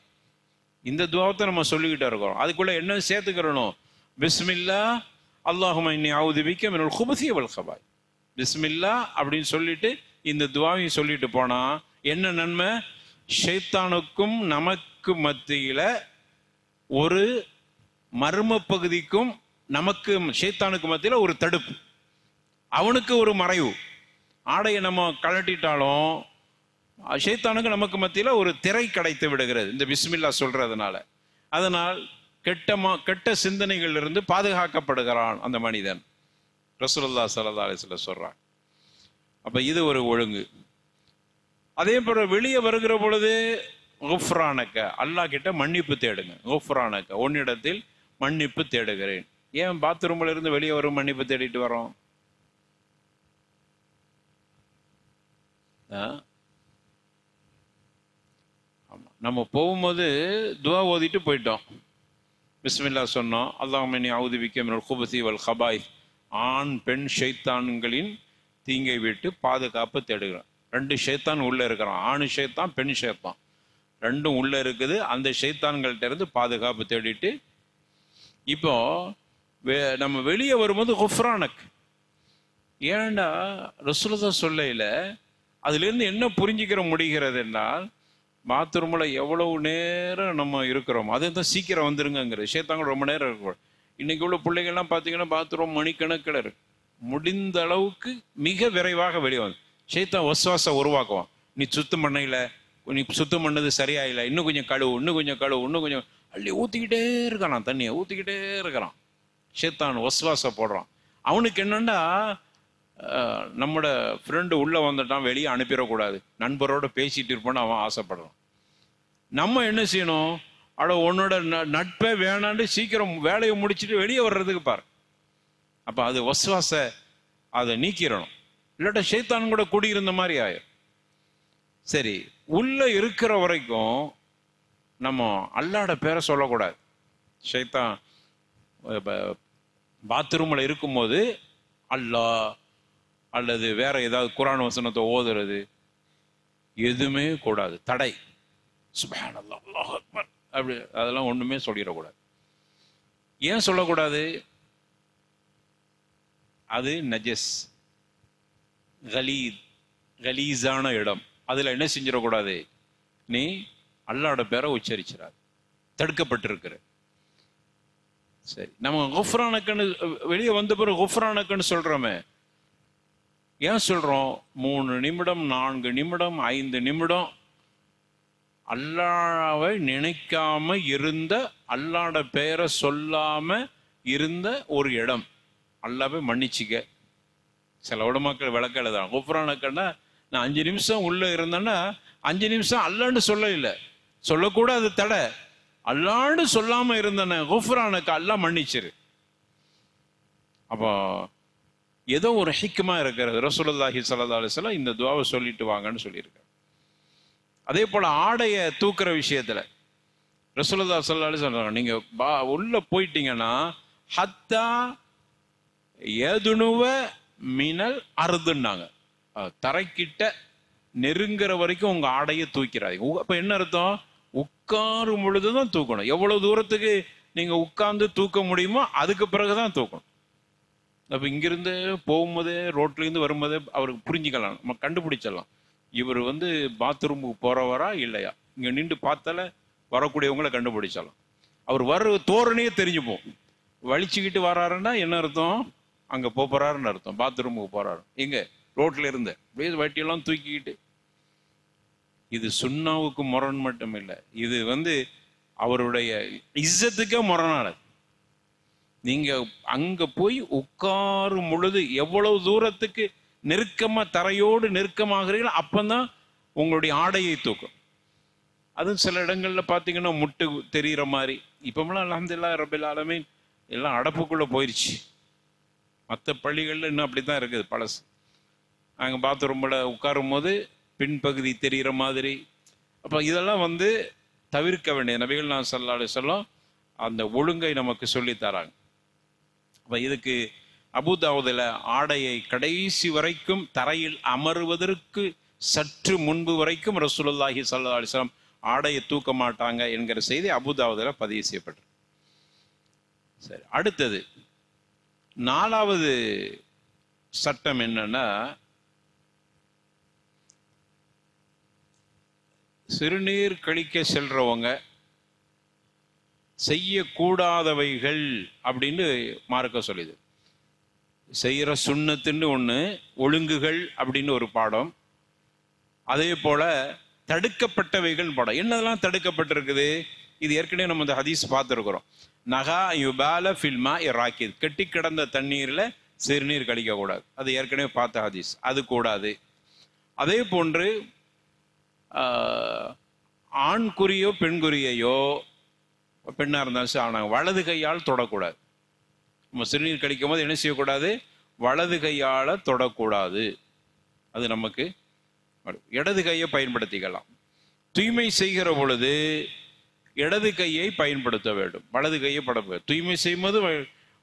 Speaker 2: இந்த துஆத்தை நம்ம சொல்லிக்கிட்டே இருக்கோம். அதுக்குள்ள என்ன சேர்த்துக்கிறணும்? பிஸ்மில்லா அல்லாஹும்ம இன்னி அஊது பிக்க மினல் குபுஸி வல் கபாயிஸ். பிஸ்மில்லா அப்படின்னு சொல்லிட்டு இந்த துஆவையும் சொல்லிட்டு போனா என்ன நன்மை? ஷைத்தானுக்கும் நமக்கு மத்தியில ஒரு மர்ம பகுதிக்கும் நமக்கு ஷைத்தானுக்கு மத்தியில ஒரு தடுப்பு, அவனுக்கு ஒரு மறைவு. ஆடையை நம்ம கழட்டிட்டாலும் ஷைத்தானுக்கு நமக்கு மத்தியில ஒரு திரை கிடைத்து விடுகிறது இந்த பிஸ்மில்லா சொல்றதுனால. அதனால் கெட்ட சிந்தனைகள் இருந்து பாதுகாக்கப்படுகிறான் அந்த மனிதன். ரசூலுல்லாஹி ஸல்லல்லாஹு அலைஹி வஸல்லம் சொல்றாங்க. அப்ப இது ஒரு ஒழுங்கு. அதே போல வெளியே வருகிற பொழுது குஃப்ரானக்க, அல்லாஹ் கிட்ட மன்னிப்பு தேடுங்க. குஃப்ரானக்க, உன்னிடத்தில் மன்னிப்பு தேடுகிறேன். ஏன் பாத்ரூம்ல இருந்து வெளியே வரும் மன்னிப்பு தேடிட்டு வரோம்? ஆமா, நம்ம போகும்போது துஆ ஓதிட்டு போயிட்டோம், பிஸ்மில்லா சொன்னோம், அல்லாஹும்ம இன்னி அஊது பிக்க மினல் குபுஸி வல் கபாயிஸ், ஆண் பெண் ஷைத்தான்களின் தீங்கை விட்டு பாதுகாப்பு தேடுகிறோம். 2 ஷைத்தான் உள்ள இருக்கிறான், ஆணு ஷைத்தான் பெண் ஷைத்தான், ரெண்டும் உள்ள இருக்குது. அந்த ஷைத்தான்கள்ட்ட இருந்து பாதுகாப்பு தேடிட்டு இப்போ நம்ம வெளியே வரும்போது குஃப்ரானக். ஏன்டா ரசூலுல்லாஹ் சொல்லையில அதுல இருந்து என்ன புரிஞ்சுக்கிற முடிகிறது என்றால், பாத்ரூம்ல எவ்வளவு நேரம் நம்ம இருக்கிறோம், அதை தான் சீக்கிரம் வந்துருங்கிறது. ஷைத்தான்கள் ரொம்ப நேரம் இருக்கும். இன்னைக்கு உள்ள பிள்ளைகள்லாம் பார்த்தீங்கன்னா பாத்ரூம் மணிக்கணக்கில் இருக்கு. முடிந்த அளவுக்கு மிக விரைவாக வெளியே வந்து ஷைத்தான் வஸ்வாசம் உருவாக்குவான். நீ சுத்தம் பண்ணையில, நீ சுத்தம் பண்ணது சரியா இல்லை, இன்னும் கொஞ்சம் கழுவு, இன்னும் கொஞ்சம் கழுவு, இன்னும் கொஞ்சம் அள்ளி ஊற்றிக்கிட்டே இருக்கிறான், தண்ணியை ஊற்றிக்கிட்டே இருக்கிறான். ஷைத்தான் வஸ்வாசம் போடுறான். அவனுக்கு என்னன்னா, நம்மட ஃப்ரெண்டு உள்ளே வந்துட்டான், வெளியே அனுப்பிடக்கூடாது, நண்பரோட பேசிட்டு இருப்போன்னு அவன் ஆசைப்படுறான். நம்ம என்ன செய்யணும்? உன்னோட நட்பை வேணாண்டு சீக்கிரம் வேலையை முடிச்சுட்டு வெளியே வர்றதுக்கு பாரு. அப்போ அது வஸ்வாச, அதை நீக்கிடணும். இல்லாட்ட ஷைத்தான் கூட குடியிருந்த மாதிரி ஆயிரும். சரி, உள்ள இருக்கிற வரைக்கும் நம்ம அல்லாஹ்வோட பேரை சொல்லக்கூடாது. ஷைத்தான் பாத்ரூம்ல இருக்கும்போது அல்லாஹ் அல்லது வேற ஏதாவது குர்ஆன் வசனத்தை ஓதுறது எதுவுமே கூடாது, தடை. சுப்ஹானல்லாஹ், அல்லாஹ் அக்பர் அப்படி அதெல்லாம் ஒண்ணுமே சொல்லிடக்கூடாது. ஏன் சொல்லக்கூடாது? அது நஜஸ், கலீஸான இடம். அதுல என்ன செஞ்சிடக்கூடாது? நீ அல்லாஹ்வோட பேரை உச்சரிச்சிடாது, தடுக்கப்பட்டிருக்கிற. சரி, நம்ம குஃப்ரானக்கன்னு வெளியே வந்த பிறகு குஃப்ரானக்கன்னு சொல்றோமே, ஏன் சொல்றோம்? 3 நிமிடம் 4 நிமிடம் 5 நிமிடம் அல்லாஹ்வை நினைக்காம இருந்த, அல்லாஹ்வோட பெயரை சொல்லாம இருந்த ஒரு இடம், அல்லாஹ்வை மன்னிச்சிக்க. சில உடமக்கள் விளக்க எழுதுறாங்க, குஃப்ரானக்கன்னா நான் 5 நிமிஷம் உள்ள இருந்தேன்னா 5 நிமிஷம் அல்லாஹ்னு சொல்ல இல்லை, சொல்லக்கூட அது தடை. அல்லாஹ்னு சொல்லாம இருந்தன குஃப்ரானக்க, அல்லாஹ் மன்னிச்சிரு. அப்போ ஏதோ ஒரு ஹிக்மா இருக்கிறது. ரசூலுல்லாஹி ஸல்லல்லாஹு அலைஹி வஸல்லம் இந்த துஆவை சொல்லிட்டு வாங்கன்னு சொல்லியிருக்காங்க. அதே போல ஆடைய தூக்குற விஷயத்துல ரசூலுல்லாஹி ஸல்லல்லாஹு அலைஹி வஸல்லம், நீங்க உள்ள போயிட்டீங்கன்னா ஹத்தா யதுனுவ மினல் அர்துன்னாங்க, தரைக்கிட்ட நெருங்குற வரைக்கும் உங்க ஆடையை தூக்கிறாங்க. அப்ப என்ன அர்த்தம்? உட்காரும் பொழுதுதான் தூக்கணும். எவ்வளவு தூரத்துக்கு நீங்க உட்கார்ந்து தூக்க முடியுமோ அதுக்கு பிறகுதான் தூக்கணும். அப்ப இங்கிருந்து போகும்போதே, ரோட்ல இருந்து வரும்போதே அவருக்கு புரிஞ்சுக்கலாம், நம்ம கண்டுபிடிச்சிடலாம் இவர் பாத்ரூமுக்கு போறவரா இல்லையா. இங்க நின்று பார்த்தால வரக்கூடியவங்களை கண்டுபிடிச்சிடலாம். அவர் வர்ற தோரணையே தெரிஞ்சுப்போம். வலிச்சுக்கிட்டு வராருன்னா என்ன அர்த்தம்? அங்க போறாருன்னு அர்த்தம், பாத்ரூமுக்கு போறாரு. எங்க ரோட்ல இருந்து அப்படியே வட்டியெல்லாம் தூக்கிக்கிட்டு. இது சுன்னாவுக்கு முரண் மட்டும் இல்லை, இது அவருடைய இஸ்ஸத்துக்கே முரணானது. நீங்க அங்க போய் உட்காரும் பொழுது எவ்வளவு தூரத்துக்கு நெருக்கமா, தரையோடு நெருக்கமாகிறீங்களோ அப்பந்தான் உங்களுடைய ஆடையை தூக்கும். அதுவும் சில இடங்கள்ல பாத்தீங்கன்னா முட்டு தெரிகிற மாதிரி. இப்பமெல்லாம் அல்ஹம்துலில்லாஹ் ரப்பில் ஆலமீன் எல்லாம் அடப்புக்குள்ள போயிடுச்சு. மற்ற பள்ளிகள்ல இன்னும் அப்படித்தான் இருக்குது பழசு. நாங்கள் பாத்ரூம்ல உட்காரும் போது பின்பகுதி தெரிகிற மாதிரி. அப்போ இதெல்லாம் தவிர்க்க வேண்டிய நபிகள் ஸல்லல்லாஹு அலைஹி வஸல்லம் அந்த ஒழுங்கை நமக்கு சொல்லி தராங்க. அப்போ இதுக்கு அபூதாவுதுல ஆடையை கடைசி வரைக்கும் தரையில் அமருவதற்கு சற்று முன்பு வரைக்கும் ரசூலுல்லாஹி ஸல்லல்லாஹு அலைஹி வஸல்லம் ஆடையை தூக்க மாட்டாங்க என்கிற செய்தி அபூதாவுதுல பதிவு செய்யப்பட்டது. சரி, அடுத்தது 4வது சட்டம் என்னன்னா, சிறுநீர் கழிக்க செல்றவங்க செய்யக்கூடாதவைகள் அப்படின்னு மார்க்க சொல்லுது. செய்யற சுண்ணத்துன்னு ஒண்ணு, ஒழுங்குகள் அப்படின்னு ஒரு பாடம், அதே போல தடுக்கப்பட்டவைகள் பாடம். என்னதெல்லாம் தடுக்கப்பட்டிருக்குது? இது ஏற்கனவே நம்ம இந்த ஹதீஸ் பார்த்துருக்கிறோம். நகா யுபால ஃபில்மா இராக்கித், கெட்டி கிடந்த தண்ணீர்ல சிறுநீர் கழிக்க கூடாது. அது ஏற்கனவே பார்த்த ஹதீஸ், அது கூடாது. அதே போன்று ஆண்குறியோ பெண்குறியையோ, பெண்ணா இருந்தாலும் ஆனா வலது கையால் தொடக்கூடாது. நம்ம சிறுநீர் கழிக்கும் போது என்ன செய்யக்கூடாது? வலது கையால தொடக்கூடாது. அது நமக்கு இடது கையை பயன்படுத்திக்கலாம். தூய்மை செய்கிற பொழுது இடது கையை பயன்படுத்த வேண்டும், வலது கையை பட. தூய்மை செய்யும் போது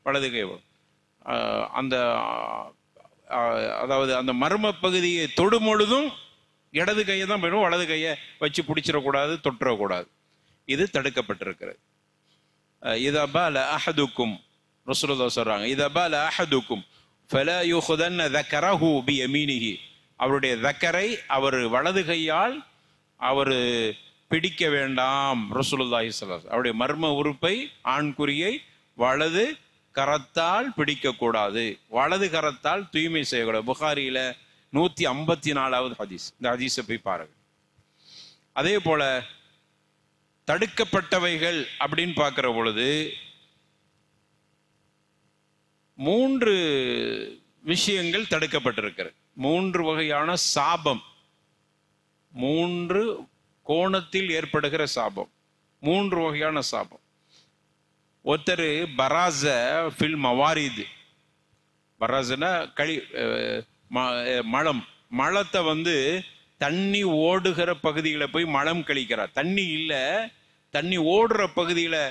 Speaker 2: வலது கை, அந்த அதாவது அந்த மர்ம பகுதியை தொடும் பொழுதும் இடது கையை தான் வேணும், வலது கையை வச்சு பிடிச்சிடக்கூடாது, தொட்டுறக்கூடாது. இது தடுக்கப்பட்டிருக்கிறது. இதபால அஹதுக்கும், ரசூலுல்லாஹ் சொல்றாங்க, இதபால அஹதுக்கும் ஃபலா யுஹதன்ன தக்கரஹு பியமீனிஹி, அவருடைய தக்கரை அவர் வலது கையால் அவர் பிடிக்க வேண்டாம். ரசூலுல்லாஹி ஸல்லல்லாஹு அலைஹி வஸல்லம் அவருடைய மர்ம உறுப்பை, ஆண்குறியை வலது கரத்தால் பிடிக்க கூடாது, வலது கரத்தால் தூய்மை செய்யக்கூடாது. புகாரியில 154வது ஹதீஸ். இந்த ஹதீஸை போய் பாருங்க. அதே போல தடுக்கப்பட்டவைகள் அப்படின்னு பார்க்கிற பொழுது 3 விஷயங்கள் தடுக்கப்பட்டிருக்கிறது. 3 வகையான சாபம், 3 கோணத்தில் ஏற்படுகிற சாபம், 3 வகையான சாபம். ஒருத்தர் பராச ஃபில் மவாரிது, பராசனா மலம், மலத்தை தண்ணி ஓடுகிற பகுதியில் போய் மலம் கழிக்கிறார். தண்ணி இல்லை, தண்ணி ஓடுற பகுதியில்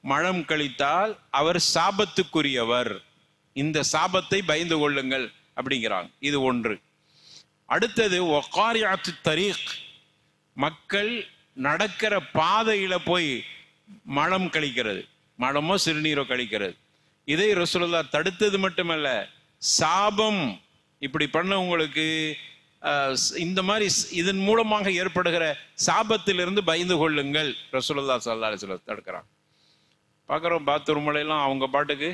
Speaker 2: மலம் கழித்தால் அவர் சாபத்துக்குரியவர். இந்த சாபத்தை பயந்து கொள்ளுங்கள் அப்படிங்கிறாங்க. இது ஒன்று. அடுத்தது வகாரியாத்து தரீக், மக்கள் நடக்கிற பாதையில போய் மலம் கழிக்கிறது, மலமோ சிறுநீரோ கழிக்கிறது. இதை ரசூலுல்லாஹ் தடுத்தது மட்டுமல்ல, சாபம். இப்படி பண்ணவங்களுக்கு இந்த மாதிரி இதன் மூலமாக ஏற்படுகிற சாபத்திலிருந்து பயந்து கொள்ளுங்கள் ரசூலுல்லாஹ் ஸல்லல்லாஹு அலைஹி வஸல்லம் தடுக்கிறாங்க. பார்க்குறோம் பாத்ரூம்லாம் அவங்க பாட்டுக்கு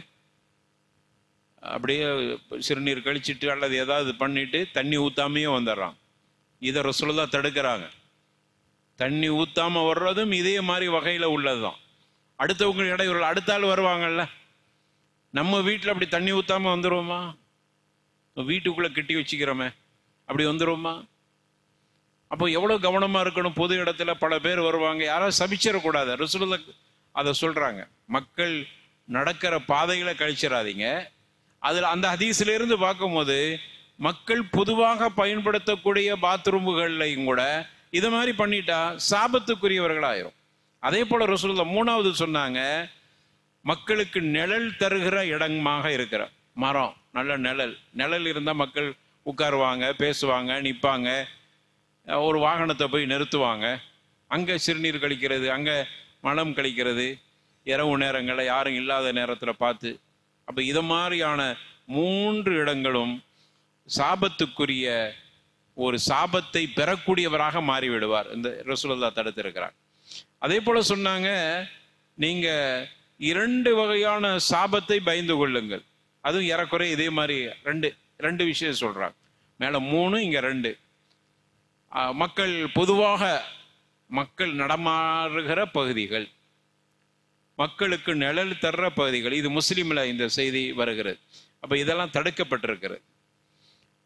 Speaker 2: அப்படியே சிறுநீர் கழிச்சிட்டு அல்லது ஏதாவது பண்ணிட்டு தண்ணி ஊத்தாமையே வந்துடுறான். இதை ரசூலுல்லாஹ் தடுக்கிறாங்க. தண்ணி ஊத்தாம வர்றதும் இதே மாதிரி வகையில உள்ளதுதான். அடுத்தவங்க இடையூறு, அடுத்த ஆள் வருவாங்கல்ல, நம்ம வீட்டில் அப்படி தண்ணி ஊத்தாம வந்துருவோமா? வீட்டுக்குள்ள கட்டி வச்சுக்கிறோமே, அப்படி வந்துருவோமா? அப்போ எவ்வளவு கவனமா இருக்கணும். பொது இடத்துல பல பேர் வருவாங்க, யாராவது சபிச்சிடக்கூடாது. ரசூலுல்லாஹ் அதை சொல்றாங்க, மக்கள் நடக்கிற பாதைகளை கழிச்சிடாதீங்க. அதுல அந்த ஹதீஸ்ல இருந்து பார்க்கும்போது மக்கள் பொதுவாக பயன்படுத்தக்கூடிய பாத்ரூம்கள்லையும் கூட இது மாதிரி பண்ணிட்டா சாபத்துக்குரியவர்களாயிரும். அதே போல ரசூலுல்லாஹ் 3வது சொன்னாங்க, மக்களுக்கு நிழல் தருகிற இடமாக இருக்கிற மரம், நல்ல நிழல், நிழல் இருந்தால் மக்கள் உட்காருவாங்க, பேசுவாங்க, நிற்பாங்க, ஒரு வாகனத்தை போய் நிறுத்துவாங்க. அங்கே சிறுநீர் கழிக்கிறது, அங்கே மலம் கழிக்கிறது, இரவு நேரங்களில் யாரும் இல்லாத நேரத்தில் பார்த்து. அப்போ இது மாதிரியான 3 இடங்களும் சாபத்துக்குரிய ஒரு சாபத்தை பெறக்கூடியவராக மாறிவிடுவார். இந்த ரசூலுல்லாஹ் தடுத்திருக்கிறார். அதே போல சொன்னாங்க, நீங்க 2 வகையான சாபத்தை பயந்து கொள்ளுங்கள். அதுவும் ஏறக்குறைய இதே மாதிரி ரெண்டு விஷயம் சொல்றாங்க. மேல 3, இங்க 2. மக்கள் பொதுவாக மக்கள் நடமாறுகிற பகுதிகள், மக்களுக்கு நிழல் தர்ற பகுதிகள், இது முஸ்லிம்ல இந்த செய்தி வருகிறது. அப்ப இதெல்லாம் தடுக்கப்பட்டிருக்கிறது.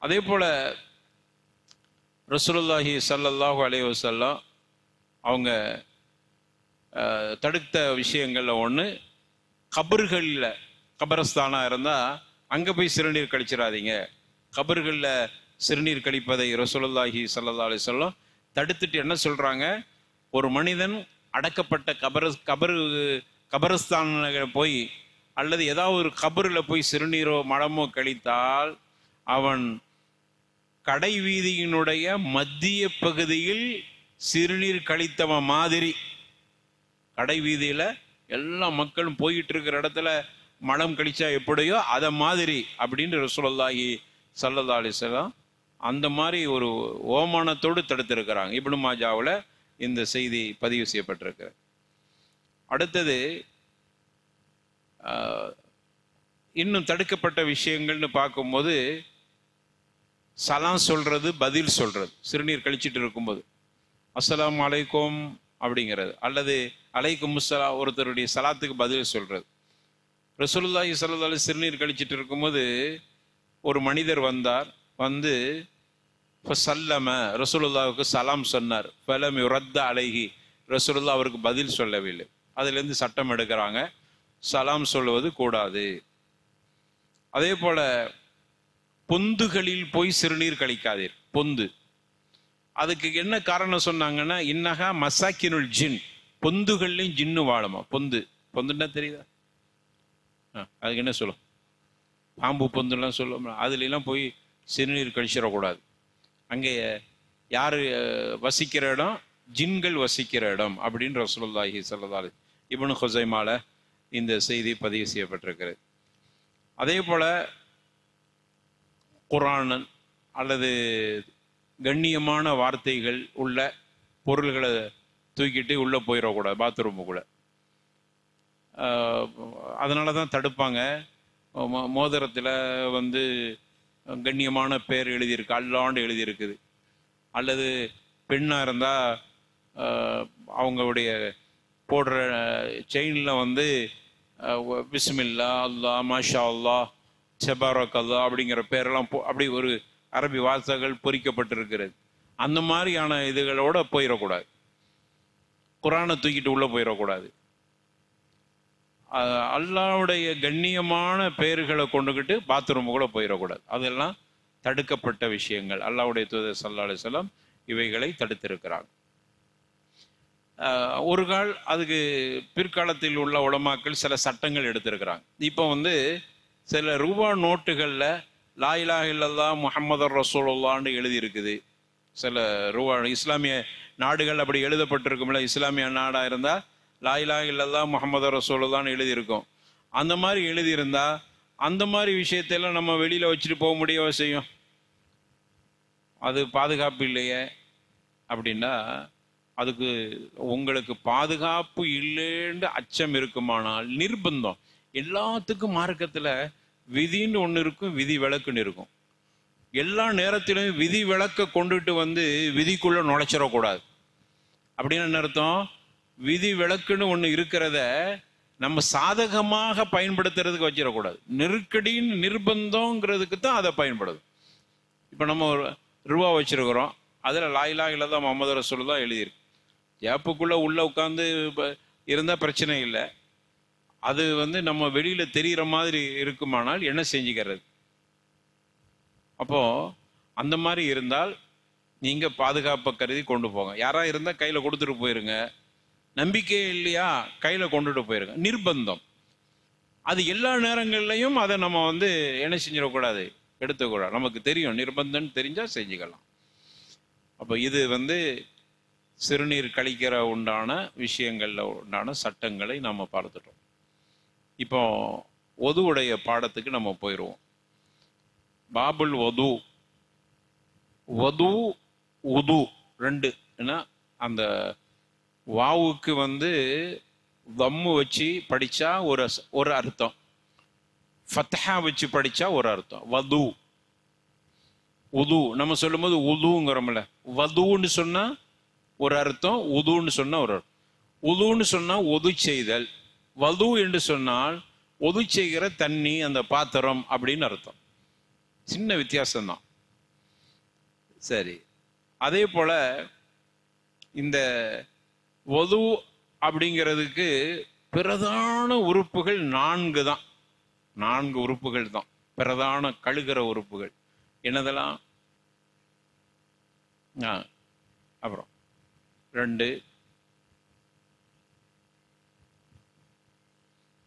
Speaker 2: அதே போல ரசூலுல்லாஹி ஸல்லல்லாஹு அலைஹி வஸல்லம் அவங்க தடுத்த விஷயங்கள்ல ஒன்று, கபர்களில், கபரஸ்தானா இருந்தால் அங்கே போய் சிறுநீர் கழிச்சிடாதீங்க. கபர்களில் சிறுநீர் கழிப்பதை ரசூலுல்லாஹி ஸல்லல்லாஹு அலைஹி வஸல்லம் தடுத்துட்டு என்ன சொல்கிறாங்க, ஒரு மனிதன் அடக்கப்பட்ட கபரஸ்தான போய் அல்லது ஏதாவது ஒரு கபரில் போய் சிறுநீரோ மலமோ கழித்தால் அவன் கடை வீதியினுடைய மத்திய பகுதியில் சிறுநீர் கழித்தவன் மாதிரி, கடை வீதியில எல்லா மக்களும் போயிட்டு இருக்கிற இடத்துல மலம் கழிச்சா எப்படியோ அதை மாதிரி அப்படின்னு ரசூலுல்லாஹி ஸல்லல்லாஹு அலைஹி வஸல்லம் அந்த மாதிரி ஒரு ஓமானத்தோடு தடுத்திருக்கிறாங்க. இப்னு மாஜாவில் இந்த செய்தி பதிவு செய்யப்பட்டிருக்கு. அடுத்தது இன்னும் தடுக்கப்பட்ட விஷயங்கள்னு பார்க்கும்போது சலாம் சொல்றது, பதில் சொல்றது. சிறுநீர் கழிச்சிட்டு இருக்கும்போது அஸ்ஸலாமு அலைக்கும் அப்படிங்கிறது, அல்லது அலைக்கும் முஸ்ஸலாம் ஒருத்தருடைய சலாத்துக்கு பதில் சொல்றது. ரசூலுல்லாஹி ஸல்லல்லாஹு அலைஹி சிறுநீர் கழிச்சிட்டு இருக்கும்போது ஒரு மனிதர் வந்தார். வந்து சல்லம, ரசூலுல்லாஹுக்கு சலாம் சொன்னார். ஃபலம் யுரத்த அலைஹி, ரசூலுல்லாஹ் அவருக்கு பதில் சொல்லவில்லை. அதுலேருந்து சட்டம் எடுக்கிறாங்க, சலாம் சொல்லுவது கூடாது. அதே போல பொந்துகளில் போய் சிறுநீர் கழிக்காதீர். பொந்து, அதுக்கு என்ன காரணம் சொன்னாங்கன்னா, இன்னஹா மசாக்கினுல் ஜின், பொந்துகள்லையும் ஜின்னு வாழுமா. பொந்து, பொந்துன்னா தெரியுதா? அதுக்கு என்ன சொல்லும், பாம்பு பொந்துலாம் சொல்லும். அதுலாம் போய் சிறுநீர் கழிச்சிடக்கூடாது. அங்கே யார் வசிக்கிற இடம், ஜின்கள் வசிக்கிற இடம் அப்படின்னு ரசூலுல்லாஹி ஸல்லல்லாஹு அலைஹி இப்னு ஹுஸைமால இந்த செய்தி பதிவு செய்யப்பட்டிருக்கிறது. அதே போல குர்ஆன் அல்லது கண்ணியமான வார்த்தைகள் உள்ள பொருள்களை தூக்கிட்டு உள்ளே போயிடக்கூடாது பாத்ரூமுக்குள்ளே. அதனால தான் தடுப்பாங்க. மோதிரத்தில் வந்து கண்ணியமான பேர் எழுதியிருக்கு, அல்லாண்டு எழுதியிருக்குது. அல்லது பெண்ணாக இருந்தால் அவங்களுடைய போடுற செயினில் வந்து பிஸ்மில்லா அல்லா மாஷா அல்லா செபாரக் அல்லா அப்படிங்கிற பேரெல்லாம் அப்படி ஒரு அரபி வார்த்தைகள் பொறிக்கப்பட்டிருக்கிறது. அந்த மாதிரியான இதுகளோட போயிடக்கூடாது. குர்ஆனை தூக்கிட்டு உள்ளே போயிடக்கூடாது. அல்லாஹ்வுடைய கண்ணியமான பெயர்களை கொண்டுக்கிட்டு பாத்ரூம் கூட போயிடக்கூடாது. அதெல்லாம் தடுக்கப்பட்ட விஷயங்கள். அல்லாஹ்வுடைய தூதர் ஸல்லல்லாஹு அலைஹி வஸல்லம் இவைகளை தடுத்திருக்கிறாங்க. ஒரு கால் அதுக்கு பிற்காலத்தில் உள்ள உலமாக்கள் சில சட்டங்கள் எடுத்திருக்கிறாங்க. இப்போ வந்து சில ரூபா நோட்டுகளில் லா இலாஹ இல்லல்லாஹ் முஹம்மதுர் ரசூலுல்லாஹ்னு எழுதியிருக்குது. சில ரூபா இஸ்லாமிய நாடுகள் அப்படி எழுதப்பட்டிருக்கும்ல. இஸ்லாமிய நாடாக இருந்தால் லா இலாஹ இல்லல்லாஹ் முஹம்மதுர் ரசூலுல்லாஹ்னு எழுதியிருக்கும். அந்த மாதிரி எழுதியிருந்தா அந்த மாதிரி விஷயத்தையெல்லாம் நம்ம வெளியில் வச்சுட்டு போக முடியவா செய்யும்? அது பாதுகாப்பு இல்லையே. அப்படின்னா அதுக்கு உங்களுக்கு பாதுகாப்பு இல்லைன்னு அச்சம் இருக்குமானால் நிர்பந்தம். எல்லாத்துக்கும் மார்க்கத்தில் விதின்னு ஒன்று இருக்கும், விதி விலக்குன்னு இருக்கும். எல்லா நேரத்திலும் விதி விலக்க கொண்டுட்டு வந்து விதிக்குள்ள நுழைச்சிடக்கூடாது. அப்படின்னு என்ன அர்த்தம்? விதி விலக்குன்னு ஒன்று இருக்கிறத நம்ம சாதகமாக பயன்படுத்துறதுக்கு வச்சிடக்கூடாது. நெருக்கடின்னு நிர்பந்தங்கிறதுக்கு தான் அதை பயன்படுது. இப்போ நம்ம ஒரு ரூபா வச்சிருக்கிறோம், அதில் லா இலாஹ இல்லல்லாஹ் முஹம்மது ரசூலுல்லாஹ் எழுதியிருக்கு. ஏப்புக்குள்ளே உள்ளே உட்காந்து இருந்தால் பிரச்சனை இல்லை. அது வந்து நம்ம வெளியில் தெரிகிற மாதிரி இருக்குமானால் என்ன செஞ்சுக்கிறது? அப்போது அந்த மாதிரி இருந்தால் நீங்கள் பாதுகாப்பை கருதி கொண்டு போங்க. யாராக இருந்தால் கையில் கொடுத்துட்டு போயிருங்க. நம்பிக்கை இல்லையா, கையில் கொண்டுட்டு போயிருங்க. நிர்பந்தம் அது எல்லா நேரங்கள்லையும் அதை நம்ம வந்து என்ன செஞ்சிடக்கூடாது, எடுத்துக்கூடாது. நமக்கு தெரியும் நிர்பந்தம்னு தெரிஞ்சால் செஞ்சுக்கலாம். அப்போ இது வந்து சிறுநீர் கழிக்கிற உண்டான விஷயங்களில் உண்டான சட்டங்களை நம்ம பார்த்துட்டோம். இப்போ ஒதுவுடைய பாடத்துக்கு நம்ம போயிடுவோம். பாபுல் ஒது, ஒது உது ரெண்டு. ஏன்னா அந்த வாவுக்கு வந்து தம்மு வச்சு படித்தா ஒரு அர்த்தம், ஃபத்ஹா வச்சு படித்தா ஒரு அர்த்தம். வது உது நம்ம சொல்லும்போது உதுங்கிறோம்ல, வதுன்னு சொன்னால் ஒரு அர்த்தம், உதுன்னு சொன்னால் ஒரு அர்த்தம். உதுன்னு சொன்னால் ஒது செய்தல், வது என்று சொன்னால் ஒது செய்கிற தண்ணி, அந்த பாத்திரம் அப்படின்னு அர்த்தம். சின்ன வித்தியாசம்தான். சரி, அதே போல் இந்த ஒது அப்படிங்கிறதுக்கு பிரதான உறுப்புகள் 4 தான். 4 உறுப்புகள் தான் பிரதான கழுகிற உறுப்புகள். என்னதெல்லாம்? அப்புறம் 2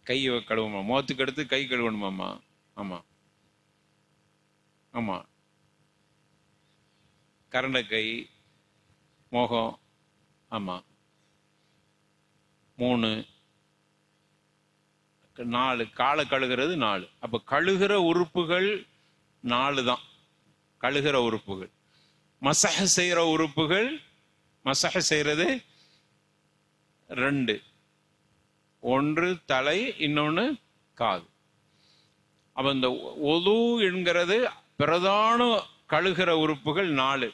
Speaker 2: கையை கழுவுமா, முகத்துக்கு அடுத்து கை கழுவணுமாம்மா. ஆமா ஆமா, கரண்ட கை, முகம். ஆமா, 3 4 காலை கழுகிறது 4. அப்ப கழுகிற உறுப்புகள் 4 தான். கழுகிற உறுப்புகள். மசஹ செய்யற உறுப்புகள், மசஹ செய்யறது 2. ஒன்று தலை, இன்னொன்னு காது. அப்ப இந்த ஒது என்கிறது பிரதான கழுகிற உறுப்புகள் 4.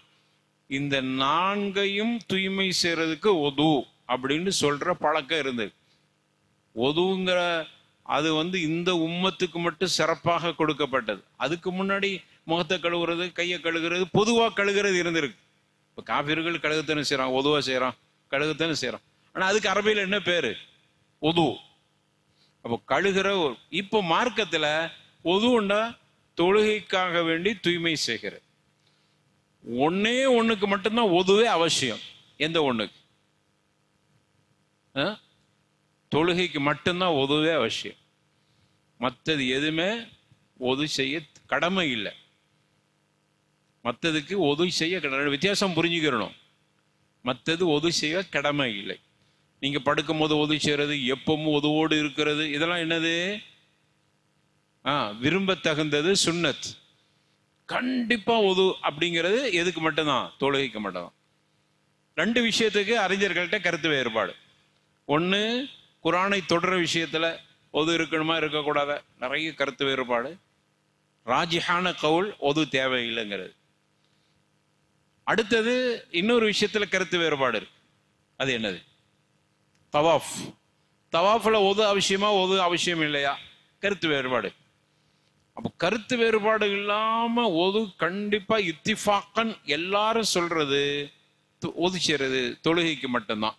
Speaker 2: இந்த 4ஐயும் தூய்மை செய்யறதுக்கு ஒது அப்படின்னு சொல்ற பழக்கம் இருந்தது. ஒதுங்கிற அது இந்த உம்மத்துக்கு மட்டும் சிறப்பாக கொடுக்கப்பட்டது. அதுக்கு முன்னாடி முகத்தை கழுவுறது, கையை கழுகுறது, பொதுவாக கழுகுறது இருந்திருக்கு. இப்போ காபிர்கள் கழுகுத்தானே செய்யறான், ஒதுவா செய்யறான், கழுகுத்தானே செய்யறான். ஆனா அதுக்கு அரபியில் என்ன பேரு? ஒது. அப்போ கழுகிற. இப்போ மார்க்கத்துல ஒதுண்டா தொழுகைக்காக வேண்டி தூய்மை செய்கிறது. ஒன்னே ஒண்ணுக்கு மட்டும்தான் ஒதுவே அவசியம். எந்த ஒண்ணுக்கு? தொழுகைக்கு மட்டும்தான் ஒதுவே அவசியம். மற்றது எதுவுமே ஒது செய்ய கடமை இல்லை. மற்றதுக்கு ஒது செய்ய வித்தியாசம் புரிஞ்சுக்கிறணும். மற்றது ஒது செய்ய கடமை இல்லை. நீங்க படுக்கும் போது ஒது செய்யறது, எப்பவும் ஒதுவோடு இருக்கிறது, இதெல்லாம் என்னது? விரும்ப தகுந்தது, சுன்னத். கண்டிப்பா ஒது அப்படிங்கிறது எதுக்கு மட்டும்தான்? தொழுகைக்கு மட்டும்தான். 2 விஷயத்துக்கு அறிஞர்கள்ட்ட கருத்து வேறுபாடு. ஒன்று, குரானை தொடர விஷயத்துல ஒது இருக்கணுமா இருக்கக்கூடாத, நிறைய கருத்து வேறுபாடு. ராஜிஹான கவுல் ஒது தேவையில்லைங்கிறது. அடுத்தது இன்னொரு விஷயத்துல கருத்து வேறுபாடு இருக்கு. அது என்னது? தவாஃப். தவாஃப்ல ஒது அவசியமா, ஒது அவசியம் இல்லையா? கருத்து வேறுபாடு. அப்போ கருத்து வேறுபாடு இல்லாம ஒது கண்டிப்பா இத்திஃபாக்கன் எல்லாரும் சொல்றது ஒது செய்யறது தொழுகைக்கு மட்டும்தான்.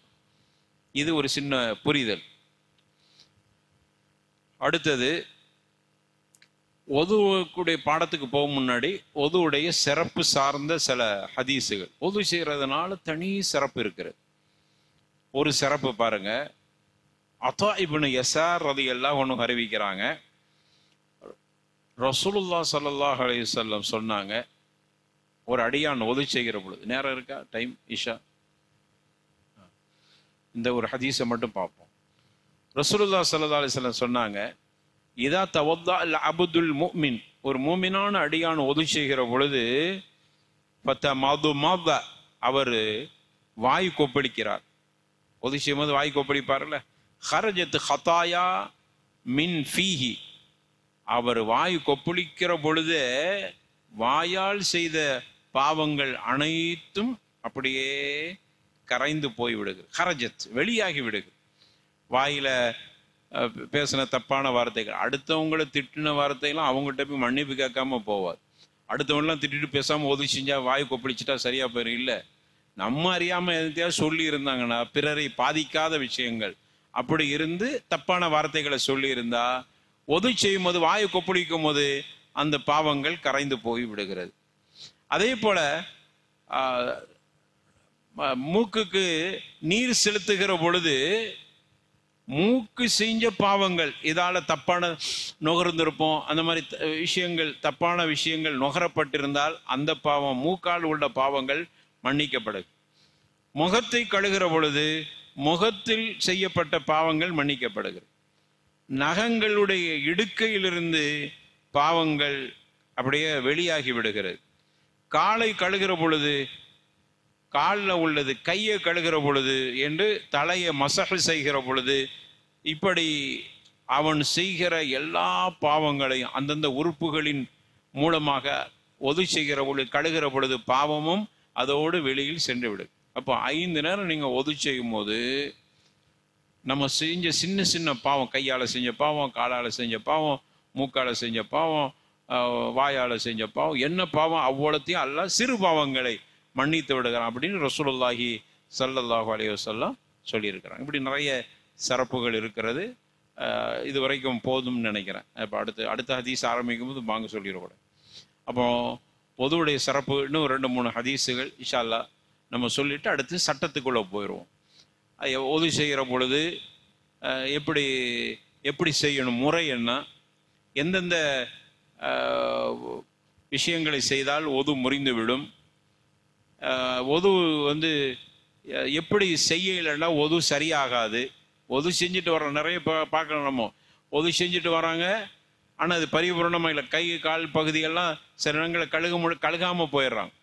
Speaker 2: இது ஒரு சின்ன புரிதல். அடுத்தது, ஒதுவுடைய பாடத்துக்கு போக முன்னாடி ஒதுவுடைய சிறப்பு சார்ந்த சில ஹதீஸுகள். ஒது செய்யறதுனால தனி சிறப்பு இருக்கிறது. ஒரு சிறப்பு பாருங்க. அதா இப்னு யஸார் ரலியல்லாஹு அன்ஹு அறிவிக்கிறாங்க, ரசூலுல்லாஹ் ஸல்லல்லாஹு அலைஹி வஸல்லம் சொன்னாங்க, ஒரு அடியான் ஒது செய்கிற பொழுது, நேரம் இருக்கா? டைம் இஷா. இந்த ஒரு ஹதீஸை மட்டும் பார்ப்போம். ரசூலுல்லாஹ் ஸல்லல்லாஹு அலைஹி வஸல்லம் சொன்னாங்க, இதா தவத்தா அல் அப்துல் முஃமின், ஒரு மூமினான அடியான் ஒது செய்கிற பொழுது, அவர் வாய் கொப்பளிக்கிறார். ஒது செய்யும் போது வாய் கொப்பளிப்பார்ல, ஹரஜத் ஹதாயா மின் ஃபீஹி, அவர் வாய் கொப்பளிக்கிற பொழுது வாயால் செய்த பாவங்கள் அனைத்தும் அப்படியே கரைந்து போய் விடுகிறது. ஹரஜத், வெளியாகி விடுகிறது. வாயில பேசின தப்பான வார்த்தைகள், அடுத்தவங்களை திட்டின வார்த்தைகள்லாம் அவங்ககிட்ட போய் மன்னிப்பு கேட்காம போவார். அடுத்தவங்களாம் திட்டிட்டு பேசாம ஒது செஞ்சா வாய் கொப்பளிச்சுட்டா சரியா போயிடும். இல்லை, நம்ம அறியாம எதையாவது சொல்லி இருந்தாங்கன்னா, பிறரை பாதிக்காத விஷயங்கள் அப்படி இருந்து தப்பான வார்த்தைகளை சொல்லி இருந்தா, ஒது செய்யும் போது வாயை கொப்பளிக்கும் போது அந்த பாவங்கள் கரைந்து போய் விடுகிறது. அதே போல மூக்குக்கு நீர் செலுத்துகிற பொழுது மூக்கு செஞ்ச பாவங்கள், இதால தப்பான நுகர்ந்திருப்போம், அந்த மாதிரி விஷயங்கள், தப்பான விஷயங்கள் நுகரப்பட்டிருந்தால் அந்த பாவம், மூக்கால் உள்ள பாவங்கள் மன்னிக்கப்படும். முகத்தை கழுகிற பொழுது முகத்தில் செய்யப்பட்ட பாவங்கள் மன்னிக்கப்படுகிறது. நகங்களுடைய இடுக்கையிலிருந்து பாவங்கள் அப்படியே வெளியாகி விடுகிறது. காலை கழுகிற பொழுது, காலில் உள்ளது, கையை கழுகிற பொழுது என்று தலையை மசஹ் செய்கிற பொழுது, இப்படி அவன் செய்கிற எல்லா பாவங்களையும் அந்தந்த உறுப்புகளின் மூலமாக ஒது செய்கிற பொழுது, கழுகிற பொழுது பாவமும் அதோடு வெளியில் சென்று விடு. அப்போ 5 நேரம் நீங்க ஒது செய்யும் போது நம்ம செஞ்ச சின்ன சின்ன பாவம், கையால் செஞ்ச பாவம், காலால் செஞ்ச பாவம், மூக்கால் செஞ்ச பாவம், வாயால் செஞ்ச பாவம், என்ன பாவம் அவ்வளோத்தையும் அல்லாஹ் சிறு பாவங்களை மன்னித்து விடுகிறான் அப்படின்னு ரசூலுல்லாஹி ஸல்லல்லாஹு அலைஹி வஸல்லம் சொல்லியிருக்கிறாங்க. இப்படி நிறைய சிறப்புகள் இருக்கிறது. இது வரைக்கும் போதும்னு நினைக்கிறேன். இப்போ அடுத்த ஹதீஸ் ஆரம்பிக்கும் போது வாங்க சொல்லிடக்கூடாது. அப்போ பொதுவுடைய சிறப்பு இன்னும் 2-3 ஹதீஸுகள் இன்ஷா அல்லாஹ் நம்ம சொல்லிட்டு அடுத்து சட்டத்துக்குள்ளே போயிடுவோம். ஒது செய்கிற பொழுது எப்படி எப்படி செய்யணும், முறை என்ன, எந்தெந்த விஷயங்களை செய்தால் ஒது முறிந்து விடும், ஒது வந்து எப்படி செய்யலைன்னா ஒது சரியாகாது. ஒது செஞ்சுட்டு வரோம், நிறைய பார்க்கணும். நம்ம ஒது செஞ்சுட்டு வராங்க, ஆனால் அது பரிபூர்ணமாக இல்லை. கை கால் பகுதியெல்லாம் சில நேரங்களில் கழுகாமல் போயிடுறாங்க.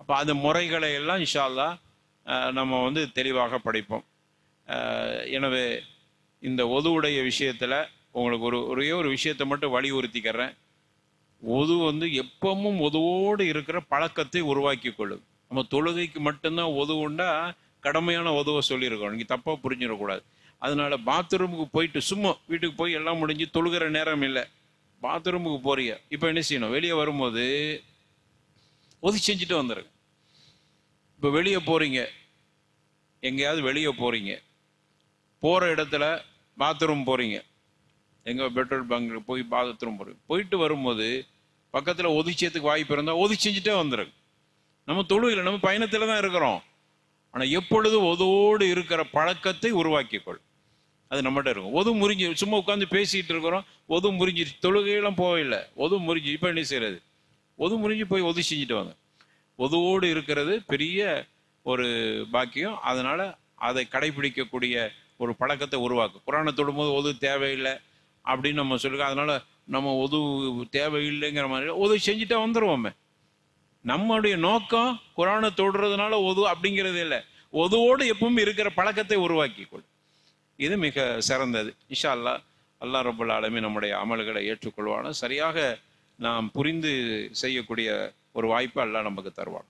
Speaker 2: அப்போ அந்த முறைகளை எல்லாம் இன்ஷா அல்லாஹ் நம்ம வந்து தெளிவாக படிப்போம். எனவே இந்த ஒதுவுடைய விஷயத்தில் உங்களுக்கு ஒரே ஒரு விஷயத்தை மட்டும் வலியுறுத்திக்கிறேன். ஒது வந்து எப்பவும் ஒதுவோடு இருக்கிற பழக்கத்தை உருவாக்கி கொள்ளுது. நம்ம தொழுகைக்கு மட்டும்தான் ஒதுவுண்டா கடமையான ஒதுவை சொல்லியிருக்கோம், நீங்கள் தப்பாக புரிஞ்சிடக்கூடாது. அதனால பாத்ரூமுக்கு போயிட்டு சும்மா வீட்டுக்கு போய் எல்லாம் முடிஞ்சு தொழுகிற நேரம் இல்லை, பாத்ரூமுக்கு போறீங்க, இப்போ என்ன செய்யணும், வெளியே வரும்போது ஒது செஞ்சுட்டு வந்துடுங்க. இப்போ வெளியே போறீங்க, எங்கேயாவது வெளியே போறீங்க, போகிற இடத்துல பாத்ரூம் போறீங்க, எங்கே பெட்ரோல் பங்க் போய் பாத்ரூம் போறீங்க, போயிட்டு வரும்போது பக்கத்தில் ஒதுச்சியத்துக்கு வாய்ப்பு இருந்தால் ஒது செஞ்சுட்டே வந்துடுங்க. நம்ம தொழுகையில் நம்ம பயணத்தில் தான் இருக்கிறோம், ஆனால் எப்பொழுதும் ஒதுவோடு இருக்கிற பழக்கத்தை உருவாக்கிக்கொள். அது நம்மகிட்ட இருக்கும். ஒது முறிஞ்சு சும்மா உட்காந்து பேசிகிட்டு இருக்கிறோம், ஒது முறிஞ்சிருச்சு, தொழுகையெல்லாம் போகவில்லை, ஒது முறிஞ்சு, இப்போ என்ன செய்யறது, ஒது முறிஞ்சு போய் ஒது செஞ்சுட்டு வாங்க. ஒதுவோடு இருக்கிறது பெரிய ஒரு பாக்கியம். அதனால அதை கடைபிடிக்கக்கூடிய ஒரு பழக்கத்தை உருவாக்கும். குரானை தொடும்போது ஒது தேவையில்லை அப்படின்னு நம்ம சொல்லுங்க. அதனால நம்ம ஒது தேவையில்லைங்கிற மாதிரி ஒது செஞ்சுட்டா வந்துடுவோமே. நம்மளுடைய நோக்கம் குரானை தொடுறதுனால ஒது அப்படிங்கிறது இல்லை, ஒதுவோடு எப்பவும் இருக்கிற பழக்கத்தை உருவாக்கிக்கொள். இது மிக சிறந்தது. இன்ஷா அல்லாஹ் அல்லாஹ் ரப்பல் ஆலமீன் நம்முடைய அமல்களை ஏற்றுக்கொள்வான. சரியாக நாம் புரிந்து செய்யக்கூடிய ஒரு வாய்ப்பு அல்லாஹ் நமக்கு தருவான்.